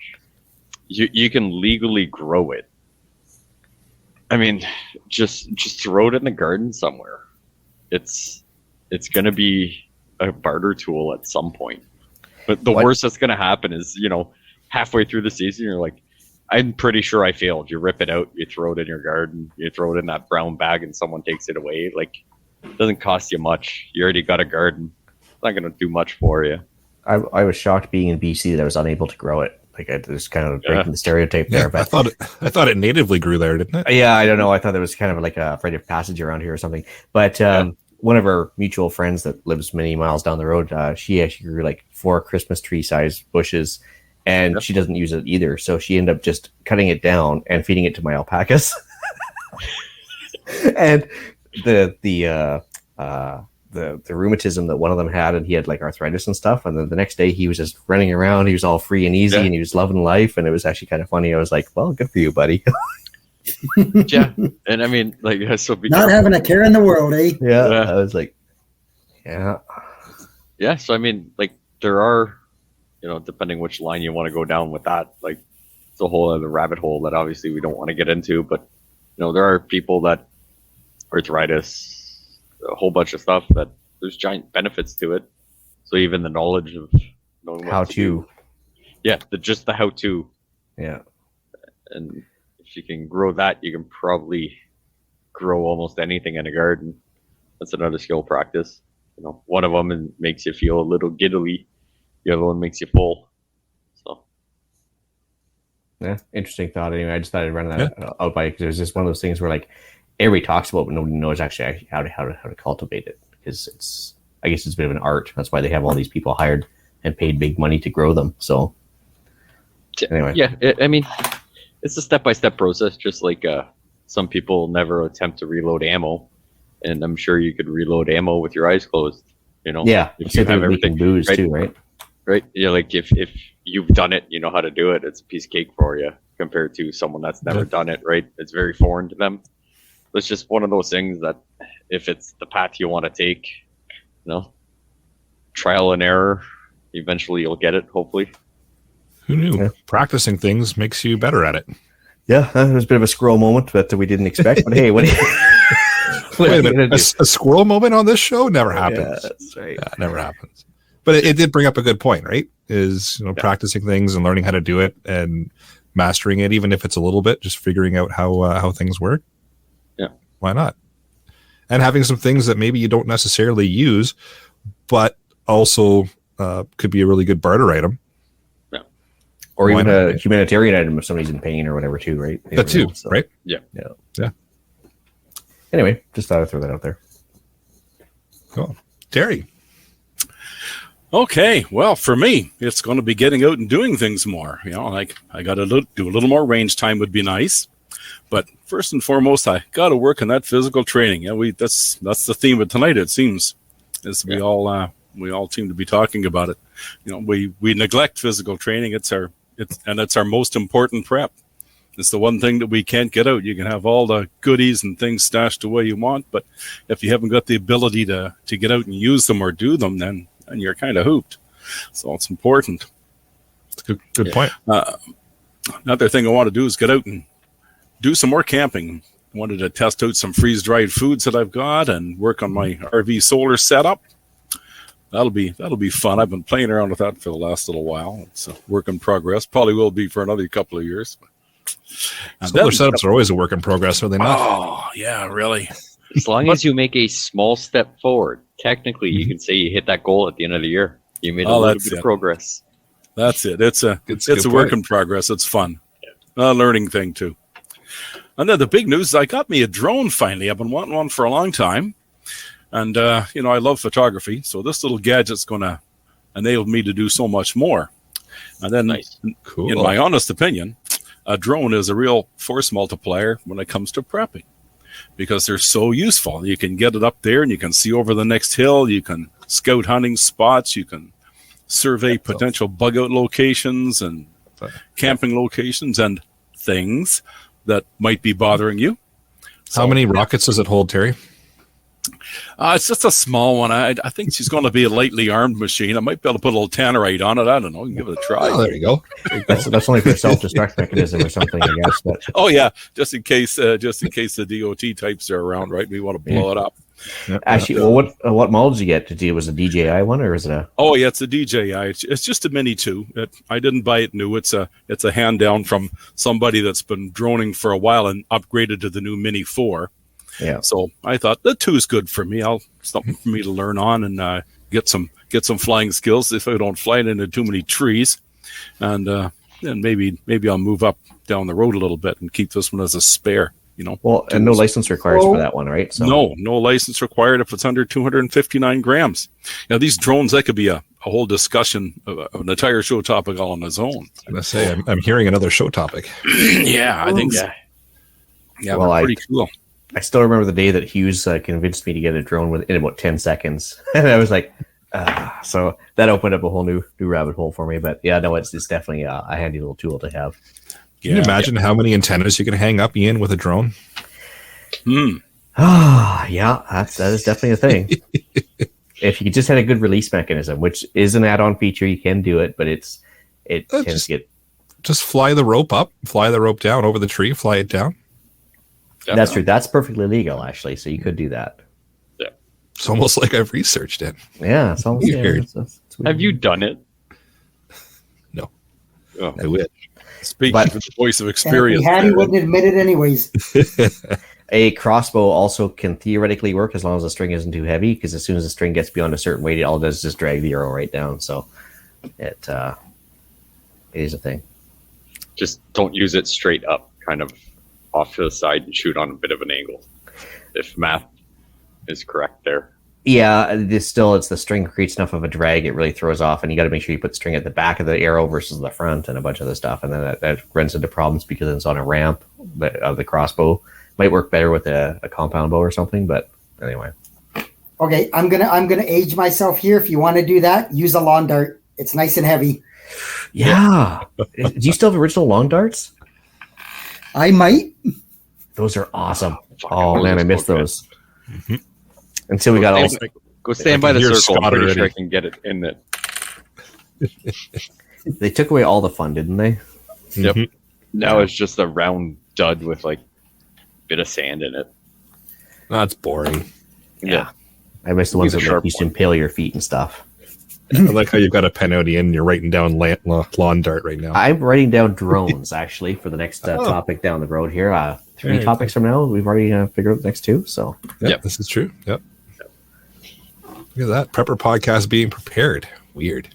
you can legally grow it. I mean, just throw it in the garden somewhere. It's gonna be a barter tool at some point. But the worst that's gonna happen is, halfway through the season, you're like, I'm pretty sure I failed. You rip it out, you throw it in your garden, you throw it in that brown bag, and someone takes it away. Like, it doesn't cost you much. You already got a garden. It's not going to do much for you. I was shocked being in BC that I was unable to grow it. Like, I was kind of breaking the stereotype there. But I thought it natively grew there, didn't it? Yeah, I don't know. I thought it was kind of like a rite of passage around here or something. But one of our mutual friends that lives many miles down the road, she actually grew like 4 Christmas tree size bushes. And she doesn't use it either, so she ended up just cutting it down and feeding it to my alpacas. And the rheumatism that one of them had, and he had like arthritis and stuff. And then the next day he was just running around. He was all free and easy, and he was loving life. And it was actually kind of funny. I was like, "Well, good for you, buddy." Yeah, and I mean, like, so be not careful. having a care in the world, eh? Yeah, I was like, yeah. So I mean, like, there are, depending which line you want to go down with that, like, it's a whole other rabbit hole that obviously we don't want to get into. But there are people that arthritis, a whole bunch of stuff that there's giant benefits to it. So even the knowledge of knowing how to, just the how to, and if you can grow that, you can probably grow almost anything in a garden. That's another skill practice. One of them makes you feel a little giddily. The other one makes you full. So, yeah, interesting thought. Anyway, I just thought I'd run that out by, because it was just one of those things where, like, everybody talks about, but nobody knows actually how to cultivate it, because I guess it's a bit of an art. That's why they have all these people hired and paid big money to grow them. So, anyway, I mean, it's a step-by-step process. Just like some people never attempt to reload ammo, and I'm sure you could reload ammo with your eyes closed. Yeah, if you have everything, booze too, right? Right. Yeah, like if you've done it, you know how to do it. It's a piece of cake for you compared to someone that's never done it. Right. It's very foreign to them. It's just one of those things that if it's the path you want to take, trial and error, eventually you'll get it. Hopefully. Who knew? Yeah. Practicing things makes you better at it. Yeah, it was a bit of a squirrel moment that we didn't expect. But hey, what? Wait a minute, a squirrel moment on this show never happens. Yeah, that's right. Yeah, it never happens. But it did bring up a good point, right? Is practicing things and learning how to do it and mastering it, even if it's a little bit, just figuring out how things work. Yeah, why not? And having some things that maybe you don't necessarily use, but also could be a really good barter item. Yeah, or even a humanitarian item if somebody's in pain or whatever, too, right? That too, right? Yeah. Anyway, just thought I'd throw that out there. Cool. Terry. Okay, well, for me, it's going to be getting out and doing things more. Like, I got to do a little more range time would be nice. But first and foremost, I got to work on that physical training. Yeah, that's the theme of tonight, it seems, as we all seem to be talking about it. We neglect physical training. It's our most important prep. It's the one thing that we can't get out. You can have all the goodies and things stashed away you want, but if you haven't got the ability to get out and use them or do them, then you're kind of hooped. So it's important. It's a good point. Another thing I want to do is get out and do some more camping. I wanted to test out some freeze-dried foods that I've got and work on my RV solar setup. That'll be fun. I've been playing around with that for the last little while. It's a work in progress. Probably will be for another couple of years. Solar setups are always a work in progress, are they not? Oh, yeah, really. As long as you make a small step forward, technically you can say you hit that goal at the end of the year. You made a little bit of progress. That's it. It's a work in progress. It's fun. A learning thing too. And then the big news is I got me a drone finally. I've been wanting one for a long time. And, I love photography. So this little gadget's going to enable me to do so much more. And then, Cool. In my honest opinion, a drone is a real force multiplier when it comes to prepping because they're so useful. You can get it up there and you can see over the next hill. You can scout hunting spots. You can survey potential bug out locations and camping locations and things that might be bothering you. How many rockets does it hold, Terry? It's just a small one. I think she's going to be a lightly armed machine. I might be able to put a little tannerite on it. I don't know. You can give it a try. Oh, there you go. That's only for a self-destruct mechanism or something, I guess. But Oh yeah, just in case the DOT types are around, right? We want to blow it up. actually, well, what model did you get? Was it a DJI one or is it a? Oh yeah, it's a DJI. It's just a Mini 2. I didn't buy it new. It's a hand down from somebody that's been droning for a while and upgraded to the new Mini 4. Yeah. So I thought the 2 is good for me. Something for me to learn on and get some flying skills if I don't fly it into too many trees, and then maybe I'll move up down the road a little bit and keep this one as a spare. Well, and no license required for that one, right? So No license required if it's under 259 grams. Now these drones, that could be a whole discussion of an entire show topic all on its own. I was going to say, I'm hearing another show topic. Yeah, I think so. Yeah, Well, pretty cool. I still remember the day that Hughes convinced me to get a drone in about 10 seconds. And I was like, so that opened up a whole new rabbit hole for me. But yeah, no, it's definitely a handy little tool to have. Can you imagine how many antennas you can hang up, Ian, with a drone? Yeah, that is definitely a thing. If you just had a good release mechanism, which is an add-on feature, you can do it, but it tends to get... Just fly the rope up, fly the rope down over the tree, fly it down. That's true. That's perfectly legal, actually. So you could do that. Yeah. It's almost like I've researched it. Yeah, it's almost Weird. It's Have you done it? No. Oh. I wish. Speaking But- with the voice of And if experience. he had, he wouldn't admit it anyways. A crossbow also can theoretically work as long as the string isn't too heavy, because as soon as the string gets beyond a certain weight, all it does is just drag the arrow right down. So it is a thing. Just don't use it straight up, kind of off to the side and shoot on a bit of an angle. If math is correct there. Yeah, it's the string creates enough of a drag, it really throws off, and you got to make sure you put string at the back of the arrow versus the front and a bunch of other stuff, and then that runs into problems because it's on a ramp of the crossbow. Might work better with a compound bow or something, but anyway. Okay, I'm gonna age myself here. If you want to do that, use a lawn dart. It's nice and heavy. Yeah. Do you still have original long darts? I might. Those are awesome. Fucking Oh man, I missed those. Mm-hmm. Until we got all. Go stand by the Here's circle. I'm Scott pretty sure I already. can get it in it. They took away all the fun, didn't they? Yep. Mhm. Now it's just a round dud with like a bit of sand in it. That's boring. Yeah. I missed the ones Use a that sharp used to impale your feet and stuff. I like how you've got a pen out, Ian, and you're writing down lawn dart right now. I'm writing down drones actually for the next topic down the road here. 3 Very topics from now, we've already figured out the next 2. So Yep, this is true. Yep. Look at that. Prepper podcast being prepared. Weird.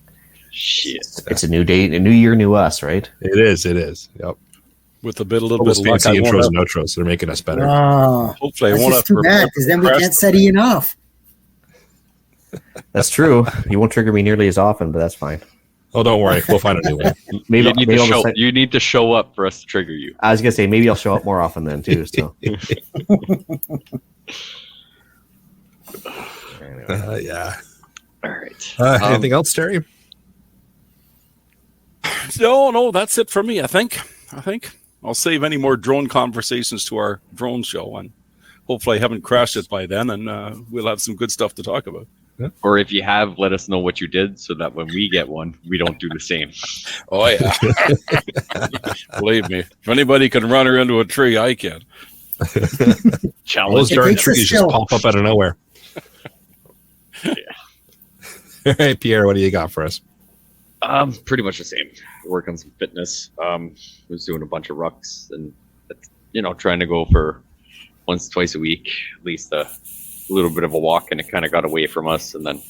Shit. it's a new day, a new year, new us, right? It is. Yep. With a little bit Almost of luck, fancy I won't intros have, and outros. They're making us better. hopefully I That's won't have just too to bad because then we press can't set Ian off. That's true. You won't trigger me nearly as often, but that's fine. Oh, don't worry. We'll find a new one. Maybe You need to show up for us to trigger you. I was gonna say maybe I'll show up more often then too. So anyway. Yeah. All right. Anything else, Terry? No, that's it for me. I think. I'll save any more drone conversations to our drone show, and hopefully I haven't crashed it by then, and we'll have some good stuff to talk about. Or if you have, let us know what you did so that when we get one, we don't do the same. Oh, yeah. Believe me, if anybody can run her into a tree, I can. Those darn trees just pop up out of nowhere. Yeah. All right, Pierre, what do you got for us? Pretty much the same. Work on some fitness. Was doing a bunch of rucks and, trying to go for once, twice a week, at least a little bit of a walk, and it kind of got away from us. And then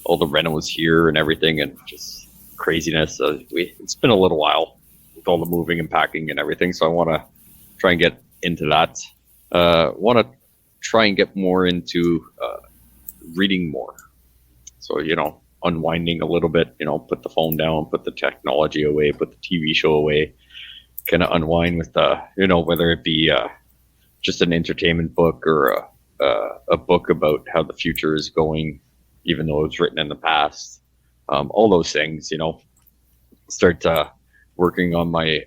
all the renos here and everything, and just craziness. It's been a little while with all the moving and packing and everything. So I want to try and get into that. Want to try and get more into reading more. So, unwinding a little bit, put the phone down, put the technology away, put the TV show away, kind of unwind with whether it be just an entertainment book or a book about how the future is going, even though it was written in the past. All those things, start working on my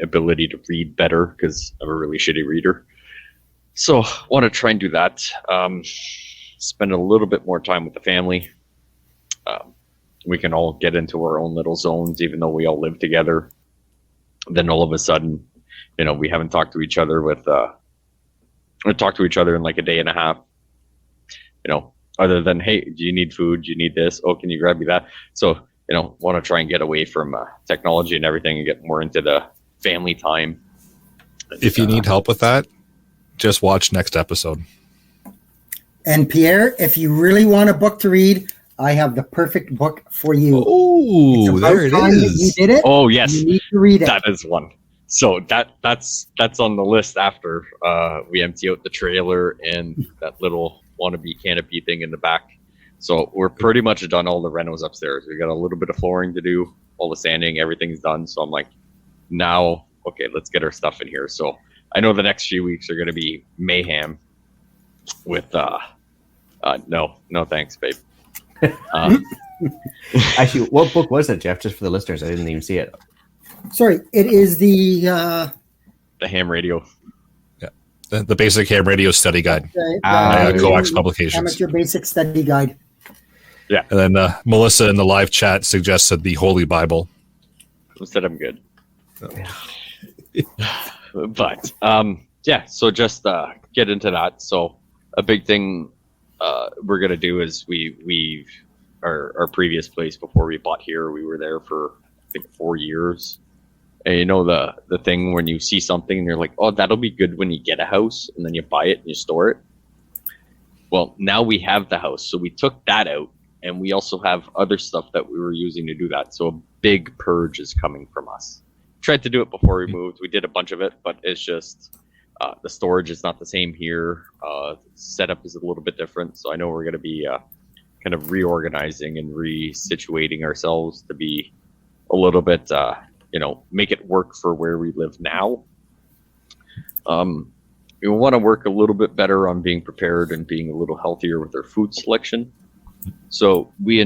ability to read better, because I'm a really shitty reader. So want to try and do that. Spend a little bit more time with the family. We can all get into our own little zones, even though we all live together. Then all of a sudden, we haven't talked to each other in like a day and a half, other than, hey, do you need food? Do you need this? Oh, can you grab me that? So, want to try and get away from technology and everything and get more into the family time. If you need help with that, just watch next episode. And Pierre, if you really want a book to read, I have the perfect book for you. Oh, there it is. You did it. Oh, yes. You need to read it. That is one. So that's on the list after we empty out the trailer and that little wannabe canopy thing in the back. So we're pretty much done all the renos upstairs. We got a little bit of flooring to do, all the sanding, everything's done. So I'm like, now, okay, let's get our stuff in here. So I know the next few weeks are going to be mayhem with, no thanks, babe. Actually, what book was it, Jeff? Just for the listeners, I didn't even see it. Sorry, it is the ham radio. Yeah, the basic ham radio study guide. Coax Publications. Amateur Basic Study Guide. Yeah, and then Melissa in the live chat suggested the Holy Bible. Said I'm good. But yeah, so just get into that. So a big thing we're gonna do is we've our previous place before we bought here, we were there for I think 4 years. And the thing when you see something and you're like, oh, that'll be good when you get a house, and then you buy it and you store it. Well, now we have the house, so we took that out, and we also have other stuff that we were using to do that. So a big purge is coming from us. Tried to do it before we moved. We did a bunch of it, but it's just the storage is not the same here. The setup is a little bit different. So I know we're going to be kind of reorganizing and resituating ourselves to be a little bit, make it work for where we live now. We want to work a little bit better on being prepared and being a little healthier with our food selection. So we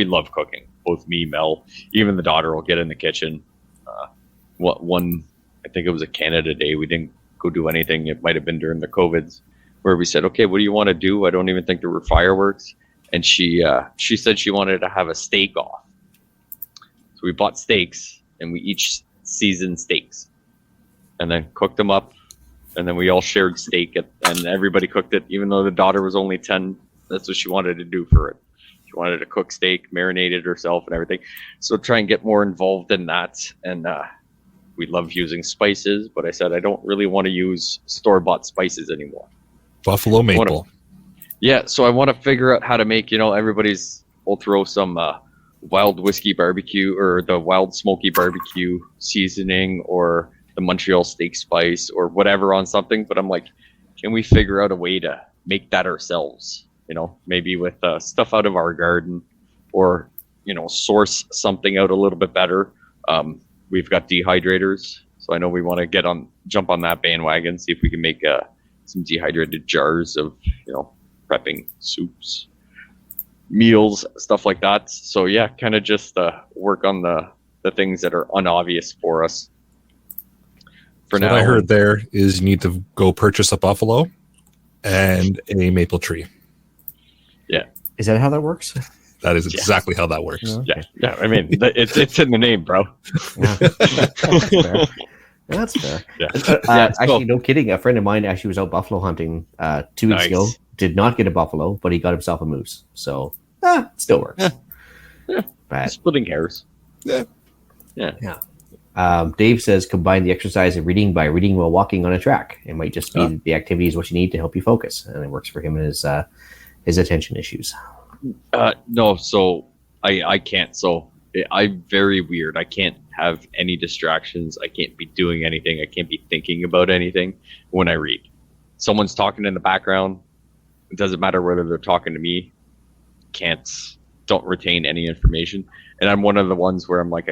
love cooking. Both me, Mel, even the daughter will get in the kitchen. I think it was a Canada Day. We didn't go do anything. It might have been during the COVIDs, where we said, okay, what do you want to do? I don't even think there were fireworks. And she said she wanted to have a steak off. So we bought steaks and we each seasoned steaks and then cooked them up. And then we all shared steak and everybody cooked it, even though the daughter was only 10. That's what she wanted to do for it. She wanted to cook steak, marinate it herself and everything. So try and get more involved in that. And we love using spices, but I said I don't really want to use store-bought spices anymore. Buffalo maple. So I want to figure out how to make, we'll throw some wild whiskey barbecue or the wild smoky barbecue seasoning or the Montreal steak spice or whatever on something. But I'm like, can we figure out a way to make that ourselves? Maybe with stuff out of our garden or, source something out a little bit better. We've got dehydrators. So I know we want to jump on that bandwagon, see if we can make some dehydrated jars of, prepping soups, meals, stuff like that. So yeah, kind of just work on the things that are unobvious for us. for So now. what I heard there is you need to go purchase a buffalo and a maple tree. Yeah. Is that how that works? That is exactly how that works. No? Yeah. I mean, it's in the name, bro. Yeah. That's fair. That's fair. Yeah. Actually, no kidding. A friend of mine actually was out buffalo hunting 2 weeks ago. Did not get a buffalo, but he got himself a moose. So, it still works. But, Splitting hairs. Dave says combine the exercise of reading by reading while walking on a track. It might just be the activity is what you need to help you focus, and it works for him and his attention issues. No, so I can't. So I'm very weird. I can't have any distractions. I can't be doing anything. I can't be thinking about anything when I read. Someone's talking in the background. It doesn't matter whether they're talking to me. Don't retain any information. And I'm one of the ones where I'm like,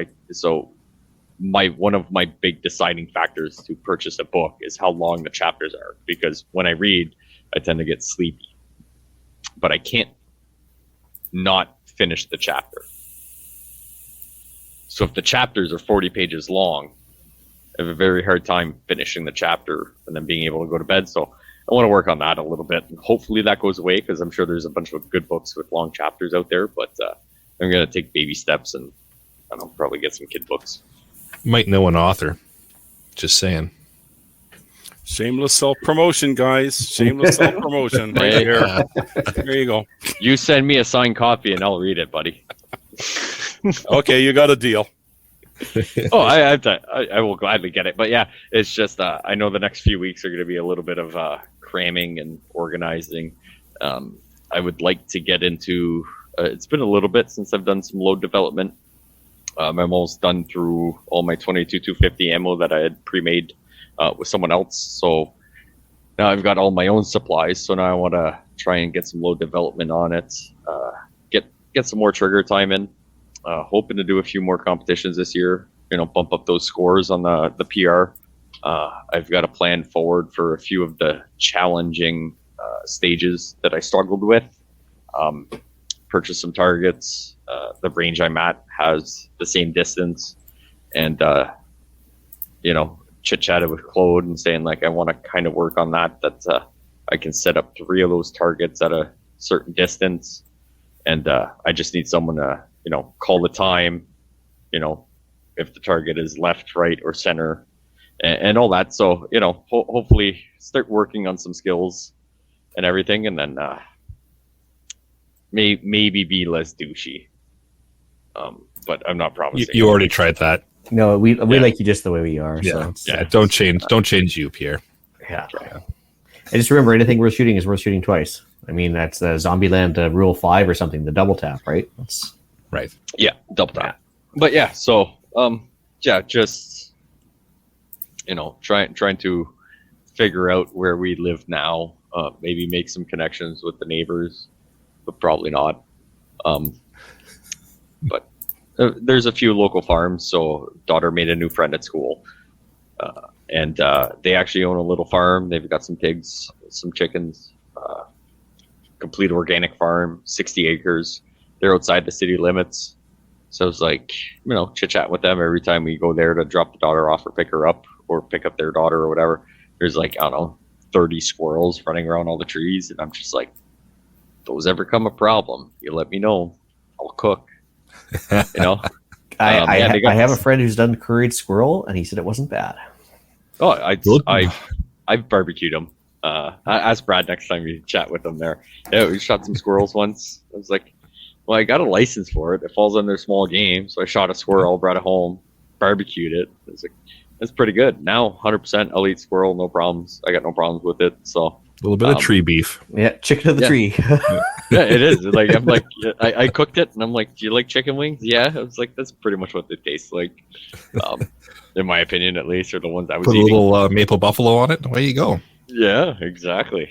one of my big deciding factors to purchase a book is how long the chapters are, because when I read, I tend to get sleepy. But I can't not finish the chapter. So if the chapters are 40 pages long, I have a very hard time finishing the chapter and then being able to go to bed. So I want to work on that a little bit. And hopefully that goes away, because I'm sure there's a bunch of good books with long chapters out there. But I'm going to take baby steps and I'll probably get some kid books. You might know an author. Just saying. Shameless self-promotion, guys. Shameless self-promotion right here. There you go. You send me a signed copy and I'll read it, buddy. Okay, you got a deal. I will gladly get it. But yeah, it's just I know the next few weeks are going to be a little bit of cramming and organizing. I would like to get into. It's been a little bit since I've done some load development. I'm almost done through all my 22-250 ammo that I had pre-made with someone else. So now I've got all my own supplies. So now I want to try and get some load development on it. Get some more trigger time in. Hoping to do a few more competitions this year. Bump up those scores on the PR. I've got a plan forward for a few of the challenging stages that I struggled with. Purchase some targets. The range I'm at has the same distance, and chit-chatted with Claude and saying like I want to kind of work on that I can set up 3 of those targets at a certain distance, and I just need someone to call the time, if the target is left, right, or center, and all that. So hopefully start working on some skills and everything, and then maybe be less douchey. But I'm not promising. You already tried that. No, we like you just the way we are. Yeah. So Yeah. Don't change you, Pierre. yeah. And just remember, anything worth shooting is worth shooting twice. I mean, that's the Zombieland Rule 5 or something. The double tap, right? That's Right. Yeah, double tap. But yeah, so just trying to figure out where we live now. Maybe make some connections with the neighbors, but probably not. But there's a few local farms. So daughter made a new friend at school, and they actually own a little farm. They've got some pigs, some chickens, complete organic farm, 60 acres. They're outside the city limits. So it's like, chit chat with them every time we go there to drop the daughter off or pick her up or pick up their daughter or whatever. There's 30 squirrels running around all the trees. And I'm just like, if those ever come a problem, you let me know. I'll cook. I have a friend who's done curried squirrel, and he said it wasn't bad. Oh, I've barbecued them. Ask Brad next time you chat with them there. Yeah, we shot some squirrels once. I was like, well, I got a license for it. It falls under small game. So I shot a squirrel, brought it home, barbecued it. I was like, that's pretty good. Now, 100% I'll eat squirrel, no problems. I got no problems with it. So A little bit of tree beef. Yeah, chicken of the tree. yeah, it is. Like I'm like, I cooked it, and I'm like, do you like chicken wings? Yeah. I was like, that's pretty much what they taste like, in my opinion, at least, or the ones I was Put eating. a little maple buffalo on it. Away you go. Yeah, exactly.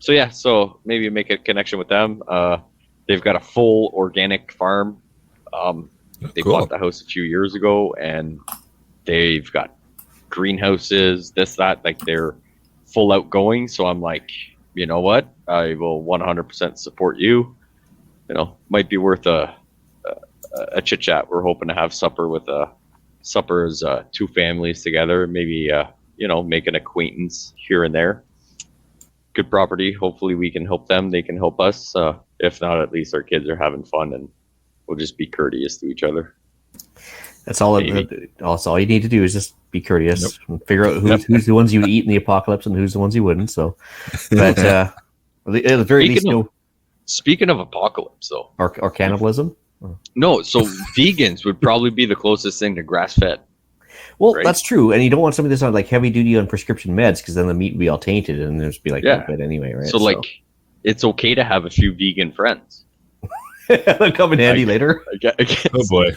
So maybe make a connection with them. They've got a full organic farm. They Cool. bought the house a few years ago, and they've got greenhouses, this, that. Like they're full outgoing. So I'm like, you know what? I will 100% support you. Might be worth a chit chat. We're hoping to have supper with a suppers, two families together, maybe make an acquaintance here and there. Good property. Hopefully we can help them. They can help us. If not, at least our kids are having fun, and we'll just be courteous to each other. That's all. That's all you need to do is just be courteous and figure out who's the ones you would eat in the apocalypse and who's the ones you wouldn't. So, but at the very least, speaking of apocalypse, though, or cannibalism. No, so vegans would probably be the closest thing to grass-fed. Well, right? That's true, and you don't want somebody that's on like heavy duty on prescription meds because then the meat would be all tainted and there's be like no good anyway, right? So it's okay to have a few vegan friends. They'll come in handy later. Oh boy.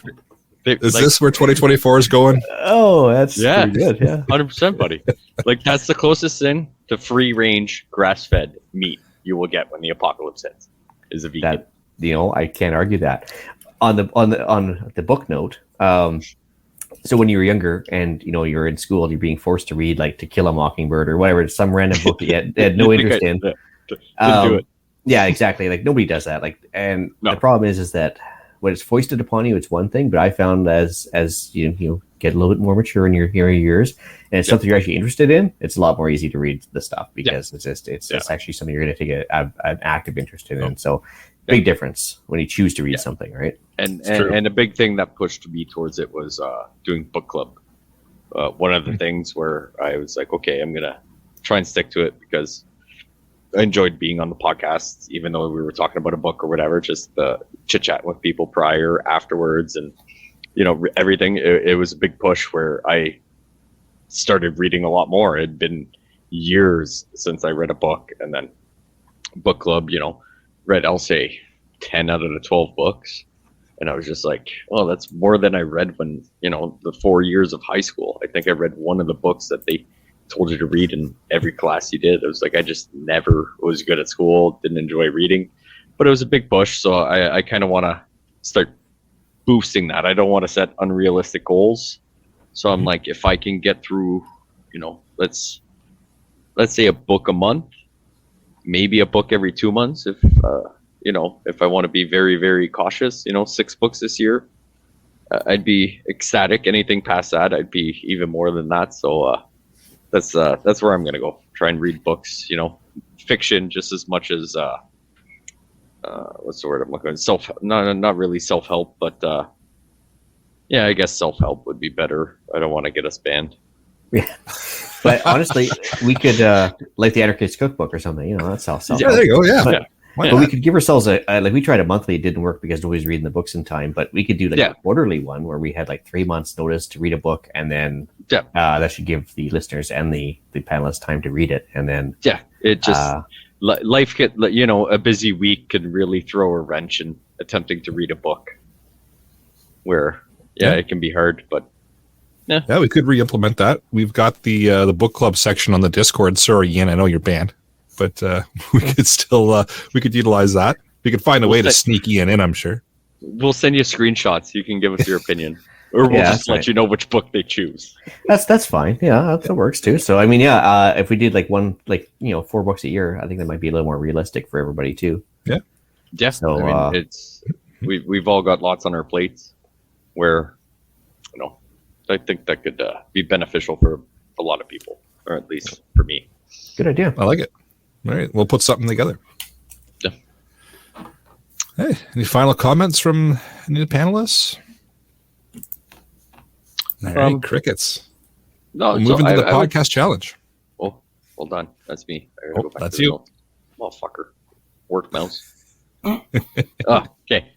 Is this where 2024 is going? Oh, that's pretty good. Yeah, 100%, buddy. Like that's the closest thing to free-range grass-fed meat you will get when the apocalypse hits. Is a vegan. I can't argue that. On the book note, so when you were younger and you're in school, you're being forced to read like To Kill a Mockingbird or whatever, some random book that you had no interest in. Didn't do it. Yeah, exactly. Like nobody does that. Like, and the problem is that when it's foisted upon you, it's one thing. But I found as you get a little bit more mature in your years, and it's something you're actually interested in, it's a lot more easy to read the stuff because it's actually something you're going to take an active interest in. And so, big difference when you choose to read something, right? And a big thing that pushed me towards it was doing book club. One of the things where I was like, okay, I'm gonna try and stick to it because I enjoyed being on the podcast, even though we were talking about a book or whatever, just the chit chat with people prior, afterwards, and everything. It was a big push where I started reading a lot more. It had been years since I read a book, and then book club, read, I'll say 10 out of the 12 books. And I was just like, oh, that's more than I read when, the 4 years of high school. I think I read one of the books that they told you to read in every class you did. It was like, I just never was good at school, didn't enjoy reading, but it was a big push. So I kind of want to start boosting that. I don't want to set unrealistic goals. So I'm like, if I can get through, let's say a book a month, maybe a book every 2 months. If I want to be very, very cautious, 6 books this year, I'd be ecstatic. Anything past that, I'd be even more than that. So that's where I'm going to go. Try and read books, fiction just as much as what's the word I'm looking for? Not really self-help, but I guess self-help would be better. I don't want to get us banned. Yeah. But honestly, we could like the Anarchist Cookbook or something, that's self-help. Yeah, there you go. Yeah. But we could give ourselves we tried a monthly. It didn't work because nobody's reading the books in time. But we could do a quarterly one where we had 3 months notice to read a book, and then that should give the listeners and the panelists time to read it. And then it just life could a busy week can really throw a wrench in attempting to read a book. Where it can be hard, but we could re-implement that. We've got the book club section on the Discord. Sorry, Ian, I know you're banned. But we could still we could utilize that. We could find a way to sneak Ian in, I'm sure. We'll send you screenshots. You can give us your opinion, or we'll just let you know which book they choose. That's fine. Yeah, that works too. So I mean, if we did 4 books a year, I think that might be a little more realistic for everybody too. Yeah. So it's we've all got lots on our plates, where I think that could be beneficial for a lot of people, or at least for me. Good idea. I like it. All right, we'll put something together. Yeah. Hey, any final comments from any of the panelists? All right, crickets. No, we'll move into the podcast challenge. Oh, hold on. That's me. Go back that's you. Motherfucker. Work mouse. Okay.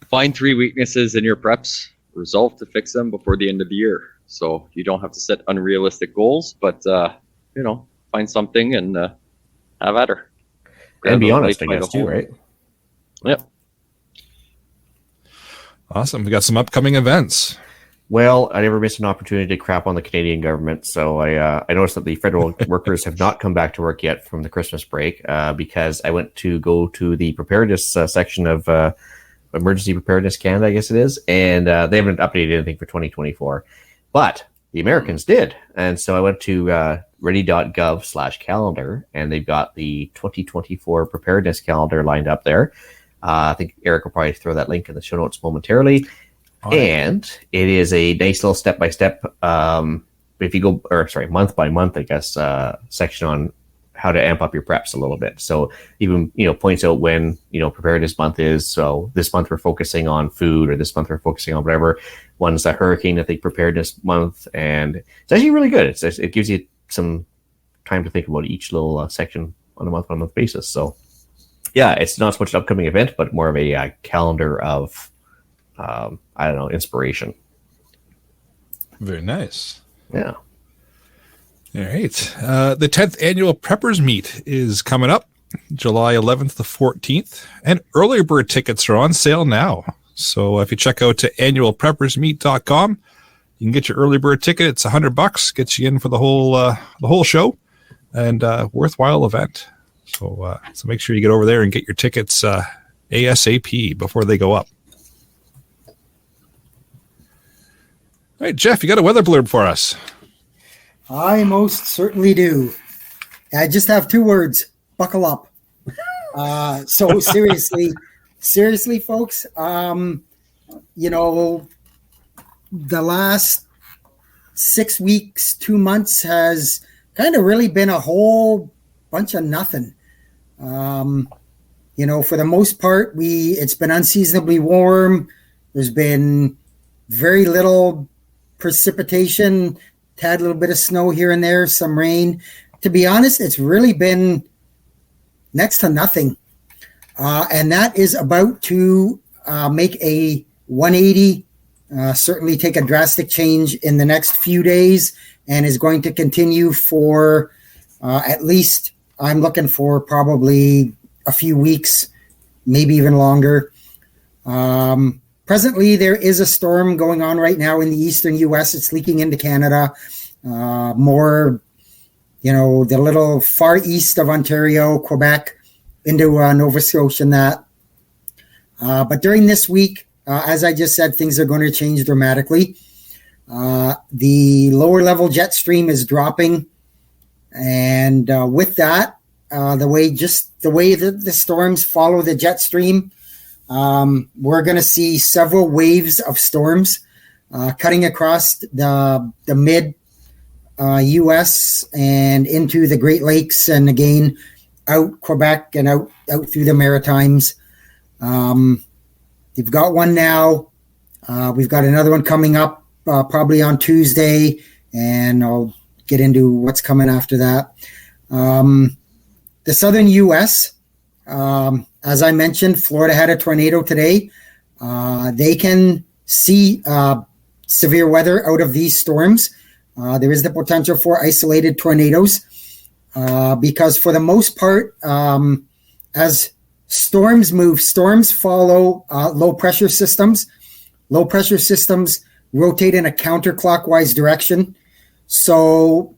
Find 3 weaknesses in your preps. Resolve to fix them before the end of the year. So you don't have to set unrealistic goals, but find something and have at her. And be honest, I guess, too, right? Yep. Awesome. We got some upcoming events. Well, I never missed an opportunity to crap on the Canadian government, so I noticed that the federal workers have not come back to work yet from the Christmas break because I went to go to the preparedness section of Emergency Preparedness Canada, I guess it is, and they haven't updated anything for 2024. But the Americans did, and so I went to ready.gov/calendar, and they've got the 2024 preparedness calendar lined up there. I think Eric will probably throw that link in the show notes momentarily. And it is a nice little step-by-step, if you go, month by month, I guess, section on how to amp up your preps a little bit. So even, points out when, preparedness month is. So this month we're focusing on food, or this month we're focusing on whatever. One's the hurricane, I think, preparedness month. And it's actually really good. It gives you some time to think about each little section on a month-by-month basis. So yeah, it's not so much an upcoming event, but more of a calendar of, inspiration. Very nice. Yeah. All right. The 10th annual Preppers Meet is coming up July 11th to 14th, and early bird tickets are on sale now. So if you check out to annualpreppersmeet.com, you can get your early bird ticket. It's $100, gets you in for the whole show, and worthwhile event. So make sure you get over there and get your tickets ASAP before they go up. All right, Jeff, you got a weather blurb for us. I most certainly do. I just have 2 words: buckle up. So seriously, folks, the last 6 weeks, 2 months has kind of really been a whole bunch of nothing. For the most part, it's been unseasonably warm. There's been very little precipitation, tad little bit of snow here and there, some rain. To be honest, it's really been next to nothing. And that is about to make a 180, certainly take a drastic change in the next few days, and is going to continue for at least, I'm looking for probably a few weeks, maybe even longer. Presently, there is a storm going on right now in the eastern U.S. It's leaking into Canada, more, the little far east of Ontario, Quebec, into Nova Scotia and that. But during this week, as I just said, things are going to change dramatically. The lower level jet stream is dropping. And with that, the way the storms follow the jet stream, we're going to see several waves of storms cutting across the mid U.S. and into the Great Lakes, and again out Quebec and out through the Maritimes. You've got one now. We've got another one coming up probably on Tuesday, and I'll get into what's coming after that. The southern U.S., as I mentioned, Florida had a tornado today. They can see severe weather out of these storms. There is the potential for isolated tornadoes because for the most part, as storms move, storms follow low pressure systems. Low pressure systems rotate in a counterclockwise direction. So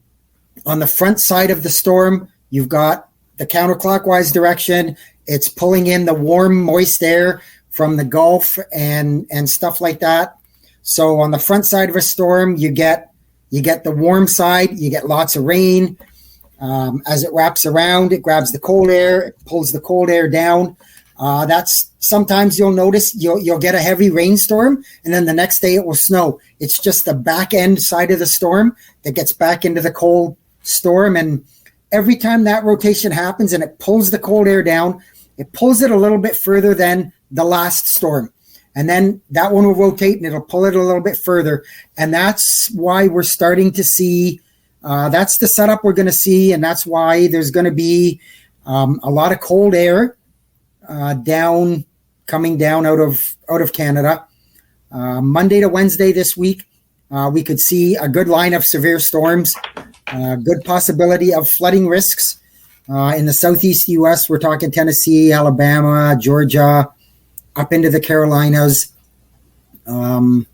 on the front side of the storm, you've got the counterclockwise direction. It's pulling in the warm, moist air from the Gulf and stuff like that. So on the front side of a storm, you get the warm side, you get lots of rain. As it wraps around, it grabs the cold air, it pulls the cold air down. That's sometimes you'll notice you'll get a heavy rainstorm, and then the next day it will snow. It's just the back end side of the storm that gets back into the cold storm. And every time that rotation happens and it pulls the cold air down, it pulls it a little bit further than the last storm. And then that one will rotate and it'll pull it a little bit further. And that's why we're starting to see, that's the setup we're going to see. And that's why there's going to be a lot of cold air coming down out of Canada. Monday to Wednesday this week, we could see a good line of severe storms, good possibility of flooding risks. In the southeast U.S., we're talking Tennessee, Alabama, Georgia, up into the Carolinas. The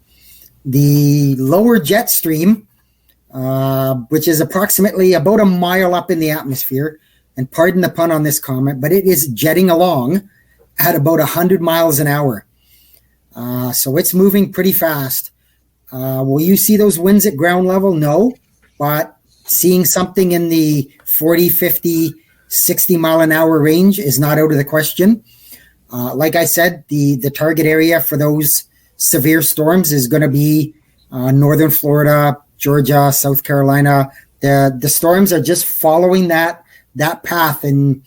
lower jet stream, which is approximately about a mile up in the atmosphere, and pardon the pun on this comment, but it is jetting along at about 100 miles an hour. So it's moving pretty fast. Will you see those winds at ground level? No, but seeing something in the 40, 50, 60 mile an hour range is not out of the question. Like I said, the target area for those severe storms is going to be northern Florida, Georgia, South Carolina. The storms are just following that path, and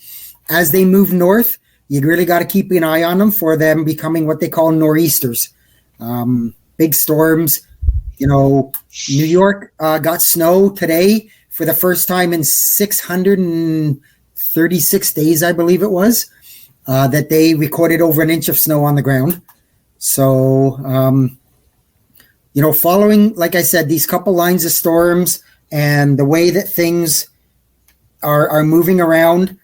as they move north, you really got to keep an eye on them for them becoming what they call nor'easters. Big storms. New York got snow today for the first time in 636 days, I believe it was, that they recorded over an inch of snow on the ground. So, following, like I said, these couple lines of storms and the way that things are moving around,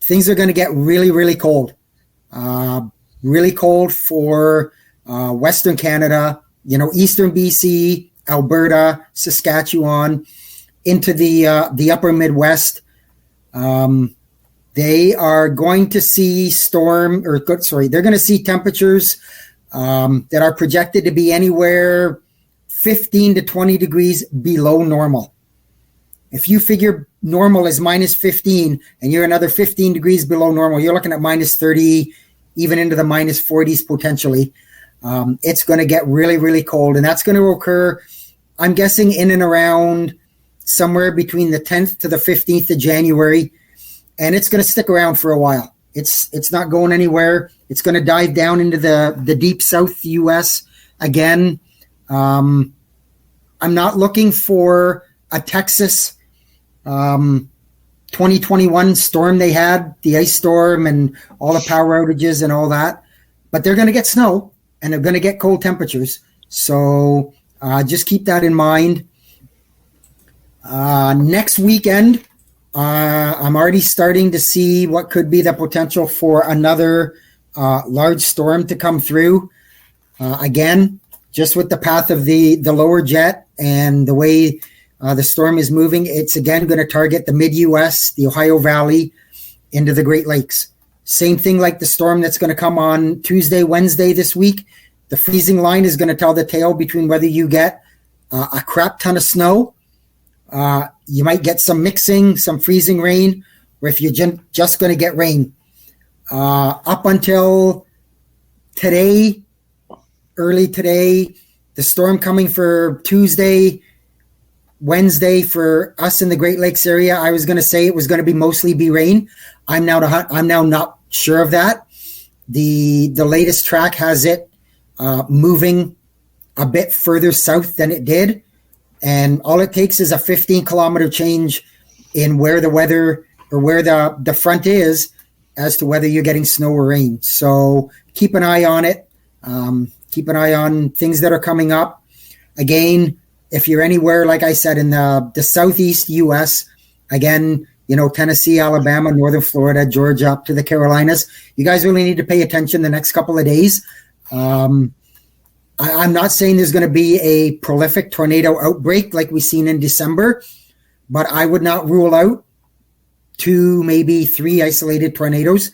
things are going to get really, really cold. Really cold for Western Canada, Eastern BC, Alberta, Saskatchewan, into the upper Midwest. They are going to see they're going to see temperatures that are projected to be anywhere 15 to 20 degrees below normal. If you figure normal is minus 15 and you're another 15 degrees below normal, you're looking at minus 30, even into the minus 40s potentially. It's going to get really, really cold, and that's going to occur, I'm guessing, in and around somewhere between the 10th to the 15th of January, and it's going to stick around for a while. It's not going anywhere. It's going to dive down into the deep South U.S. again. I'm not looking for a Texas 2021 storm they had, the ice storm and all the power outages and all that, but they're going to get snow and they're going to get cold temperatures. So just keep that in mind. Next weekend, I'm already starting to see what could be the potential for another large storm to come through. Again, just with the path of the lower jet and the way the storm is moving, it's again going to target the mid-U.S., the Ohio Valley, into the Great Lakes. Same thing like the storm that's going to come on Tuesday, Wednesday this week. The freezing line is going to tell the tale between whether you get a crap ton of snow, you might get some mixing, some freezing rain, or if you're just going to get rain. Up until today, early today, the storm coming for Tuesday, Wednesday for us in the Great Lakes area, I was going to say it was going to be mostly rain. I'm now not sure of that. The latest track has it moving a bit further south than it did, and all it takes is a 15-kilometer change in where the weather or where the front is as to whether you're getting snow or rain. So keep an eye on it. Keep an eye on things that are coming up. Again, if you're anywhere, like I said, in the southeast U.S., again, Tennessee, Alabama, northern Florida, Georgia, up to the Carolinas, you guys really need to pay attention the next couple of days. I'm not saying there's going to be a prolific tornado outbreak like we've seen in December, but I would not rule out 2, maybe 3 isolated tornadoes.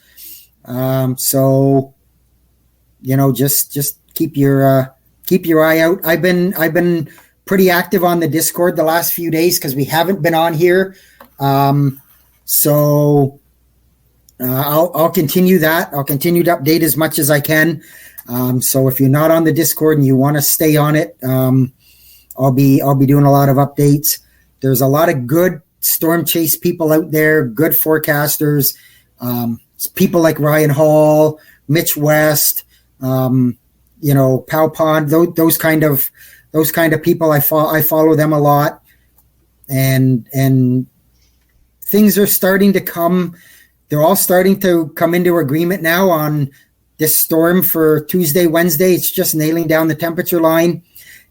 So, just keep your eye out. I've been pretty active on the Discord the last few days because we haven't been on here. So I'll continue that. I'll continue to update as much as I can. So if you're not on the Discord and you want to stay on it, I'll be doing a lot of updates. There's a lot of good storm chase people out there, good forecasters, people like Ryan Hall, Mitch West, Pow Pond, those kind of people. I follow them a lot, and things are starting to come. They're all starting to come into agreement now on this storm for Tuesday, Wednesday. It's just nailing down the temperature line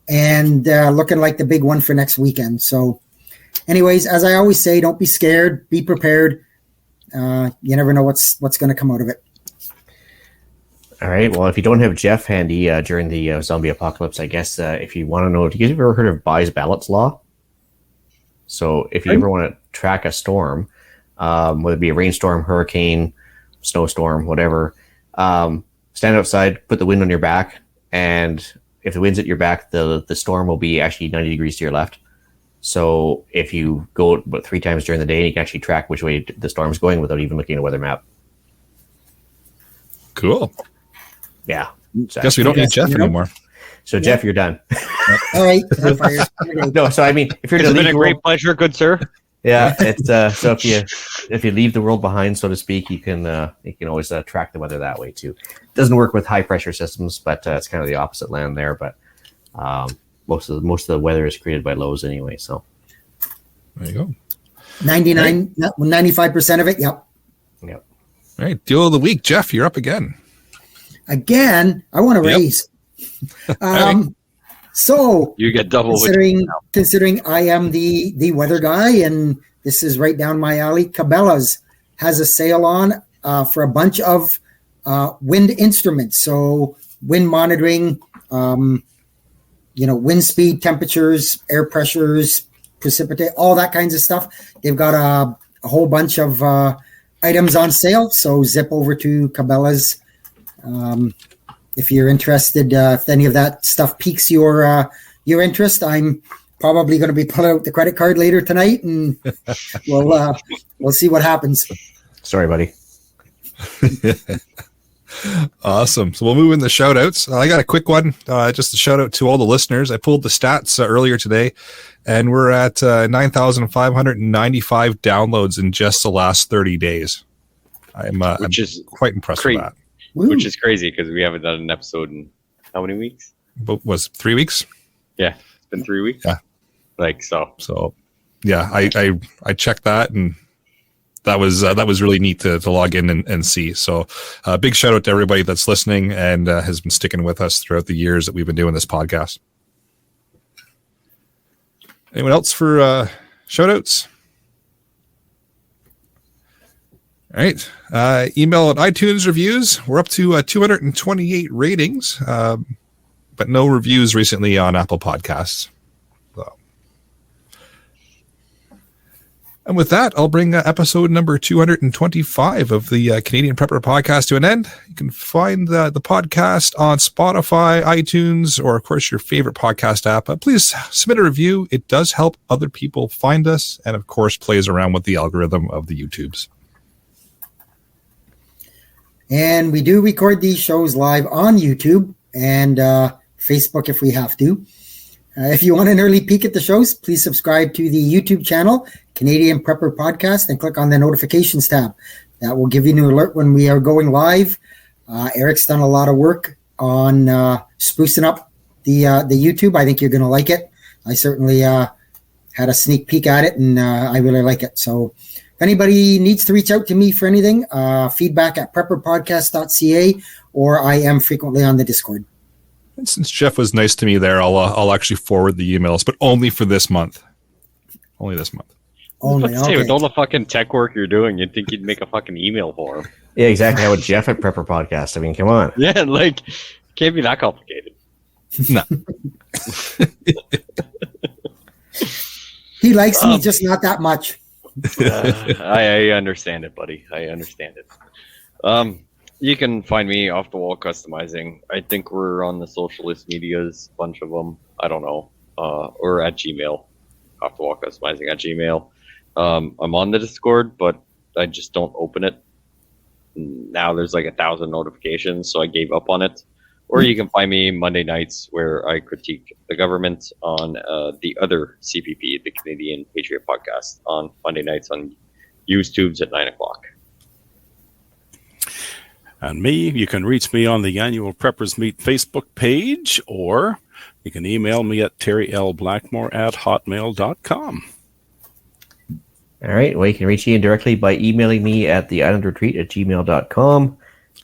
and looking like the big one for next weekend. So anyways, as I always say, don't be scared, be prepared. You never know what's going to come out of it. All right. Well, if you don't have Jeff handy during the zombie apocalypse, I guess if you want to know, have you ever heard of Bayes' ballots law? So if you ever want to track a storm, whether it be a rainstorm, hurricane, snowstorm, whatever, stand outside, put the wind on your back, and if the wind's at your back, the storm will be actually 90 degrees to your left. So if you go about 3 times during the day, you can actually track which way the storm's going without even looking at a weather map. Cool. Yeah. Guess we don't need Jeff anymore. So, Jeff, you're done. All right. No, so I mean, if you're It's going to been leave a great pleasure, good sir. yeah, it's so if you leave the world behind, so to speak, you can always track the weather that way too. It doesn't work with high pressure systems, but it's kind of the opposite land there. But most of the weather is created by lows anyway. So there you go. 95% of it. Yep. Yep. All right. Deal of the week, Jeff. You're up again. Again, I want to raise. So You get double. considering I am the weather guy, and this is right down my alley. Cabela's has a sale on for a bunch of wind instruments. So wind monitoring, wind speed, temperatures, air pressures, precipitate, all that kinds of stuff. They've got a whole bunch of items on sale. So zip over to Cabela's. If you're interested, if any of that stuff piques your interest, I'm probably going to be pulling out the credit card later tonight, and we'll see what happens. Sorry, buddy. Awesome. So we'll move in the shout outs. I got a quick one. Just a shout out to all the listeners. I pulled the stats earlier today, and we're at 9,595 downloads in just the last 30 days. I'm quite impressed with that. Which is crazy because we haven't done an episode in how many weeks? But was it 3 weeks? Yeah, it's been 3 weeks. Yeah, So yeah, I checked that, and that was really neat to log in and see. So big shout out to everybody that's listening and has been sticking with us throughout the years that we've been doing this podcast. Anyone else for shout outs? All right. Email and iTunes reviews. We're up to 228 ratings, but no reviews recently on Apple Podcasts. So. And with that, I'll bring episode number 225 of the Canadian Prepper Podcast to an end. You can find the podcast on Spotify, iTunes, or, of course, your favorite podcast app. Please submit a review. It does help other people find us and, of course, plays around with the algorithm of the YouTubes. And we do record these shows live on YouTube and Facebook if we have to. If you want an early peek at the shows, please subscribe to the YouTube channel, Canadian Prepper Podcast, and click on the notifications tab. That will give you an alert when we are going live. Eric's done a lot of work on sprucing up the YouTube. I think you're going to like it. I certainly had a sneak peek at it, and I really like it. So if anybody needs to reach out to me for anything, feedback at prepperpodcast.ca, or I am frequently on the Discord. And since Jeff was nice to me there, I'll actually forward the emails, but only for this month. Only this month. Only, okay. With all the fucking tech work you're doing, you'd think you'd make a fucking email for him. Yeah, exactly. How would Jeff at Prepper Podcast? I mean, come on. Yeah, can't be that complicated. No. He likes me, just not that much. I understand it, buddy. I understand it. You can find me off the wall customizing. I think we're on the socialist medias, bunch of them. I don't know. Or at Gmail, off the wall customizing at Gmail. I'm on the Discord, but I just don't open it. Now there's like 1,000 notifications, so I gave up on it. Or you can find me Monday nights where I critique the government on the other CPP, the Canadian Patriot Podcast, on Monday nights on YouTubes at 9 o'clock. And me, you can reach me on the Annual Preppers Meet Facebook page, or you can email me at terrylblackmore@hotmail.com. All right. Well, you can reach Ian directly by emailing me at theislandretreat@gmail.com.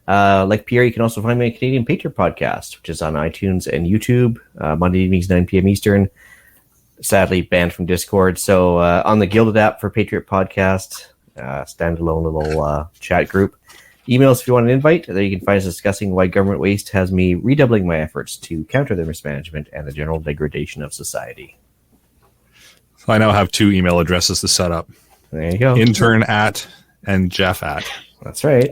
Like Pierre, you can also find me on Canadian Patriot Podcast, which is on iTunes and YouTube, Monday evenings, 9 p.m. Eastern. Sadly, banned from Discord. So on the Gilded app for Patriot Podcast, standalone little chat group. Email us if you want an invite. There you can find us discussing why government waste has me redoubling my efforts to counter the mismanagement and the general degradation of society. So I now have 2 email addresses to set up. There you go. Intern at and Jeff at. That's right.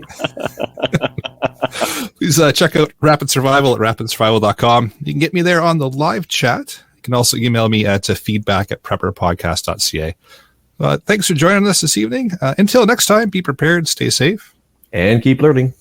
Please check out Rapid Survival at rapidsurvival.com. You can get me there on the live chat. You can also email me at feedback@prepperpodcast.ca. Thanks for joining us this evening. Until next time, be prepared, stay safe, and keep learning.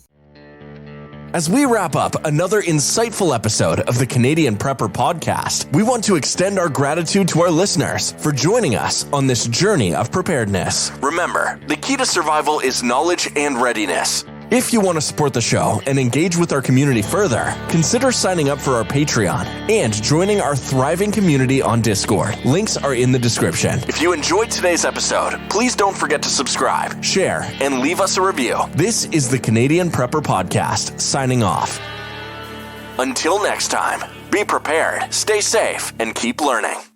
As we wrap up another insightful episode of the Canadian Prepper Podcast, we want to extend our gratitude to our listeners for joining us on this journey of preparedness. Remember, the key to survival is knowledge and readiness. If you want to support the show and engage with our community further, consider signing up for our Patreon and joining our thriving community on Discord. Links are in the description. If you enjoyed today's episode, please don't forget to subscribe, share, and leave us a review. This is the Canadian Prepper Podcast, signing off. Until next time, be prepared, stay safe, and keep learning.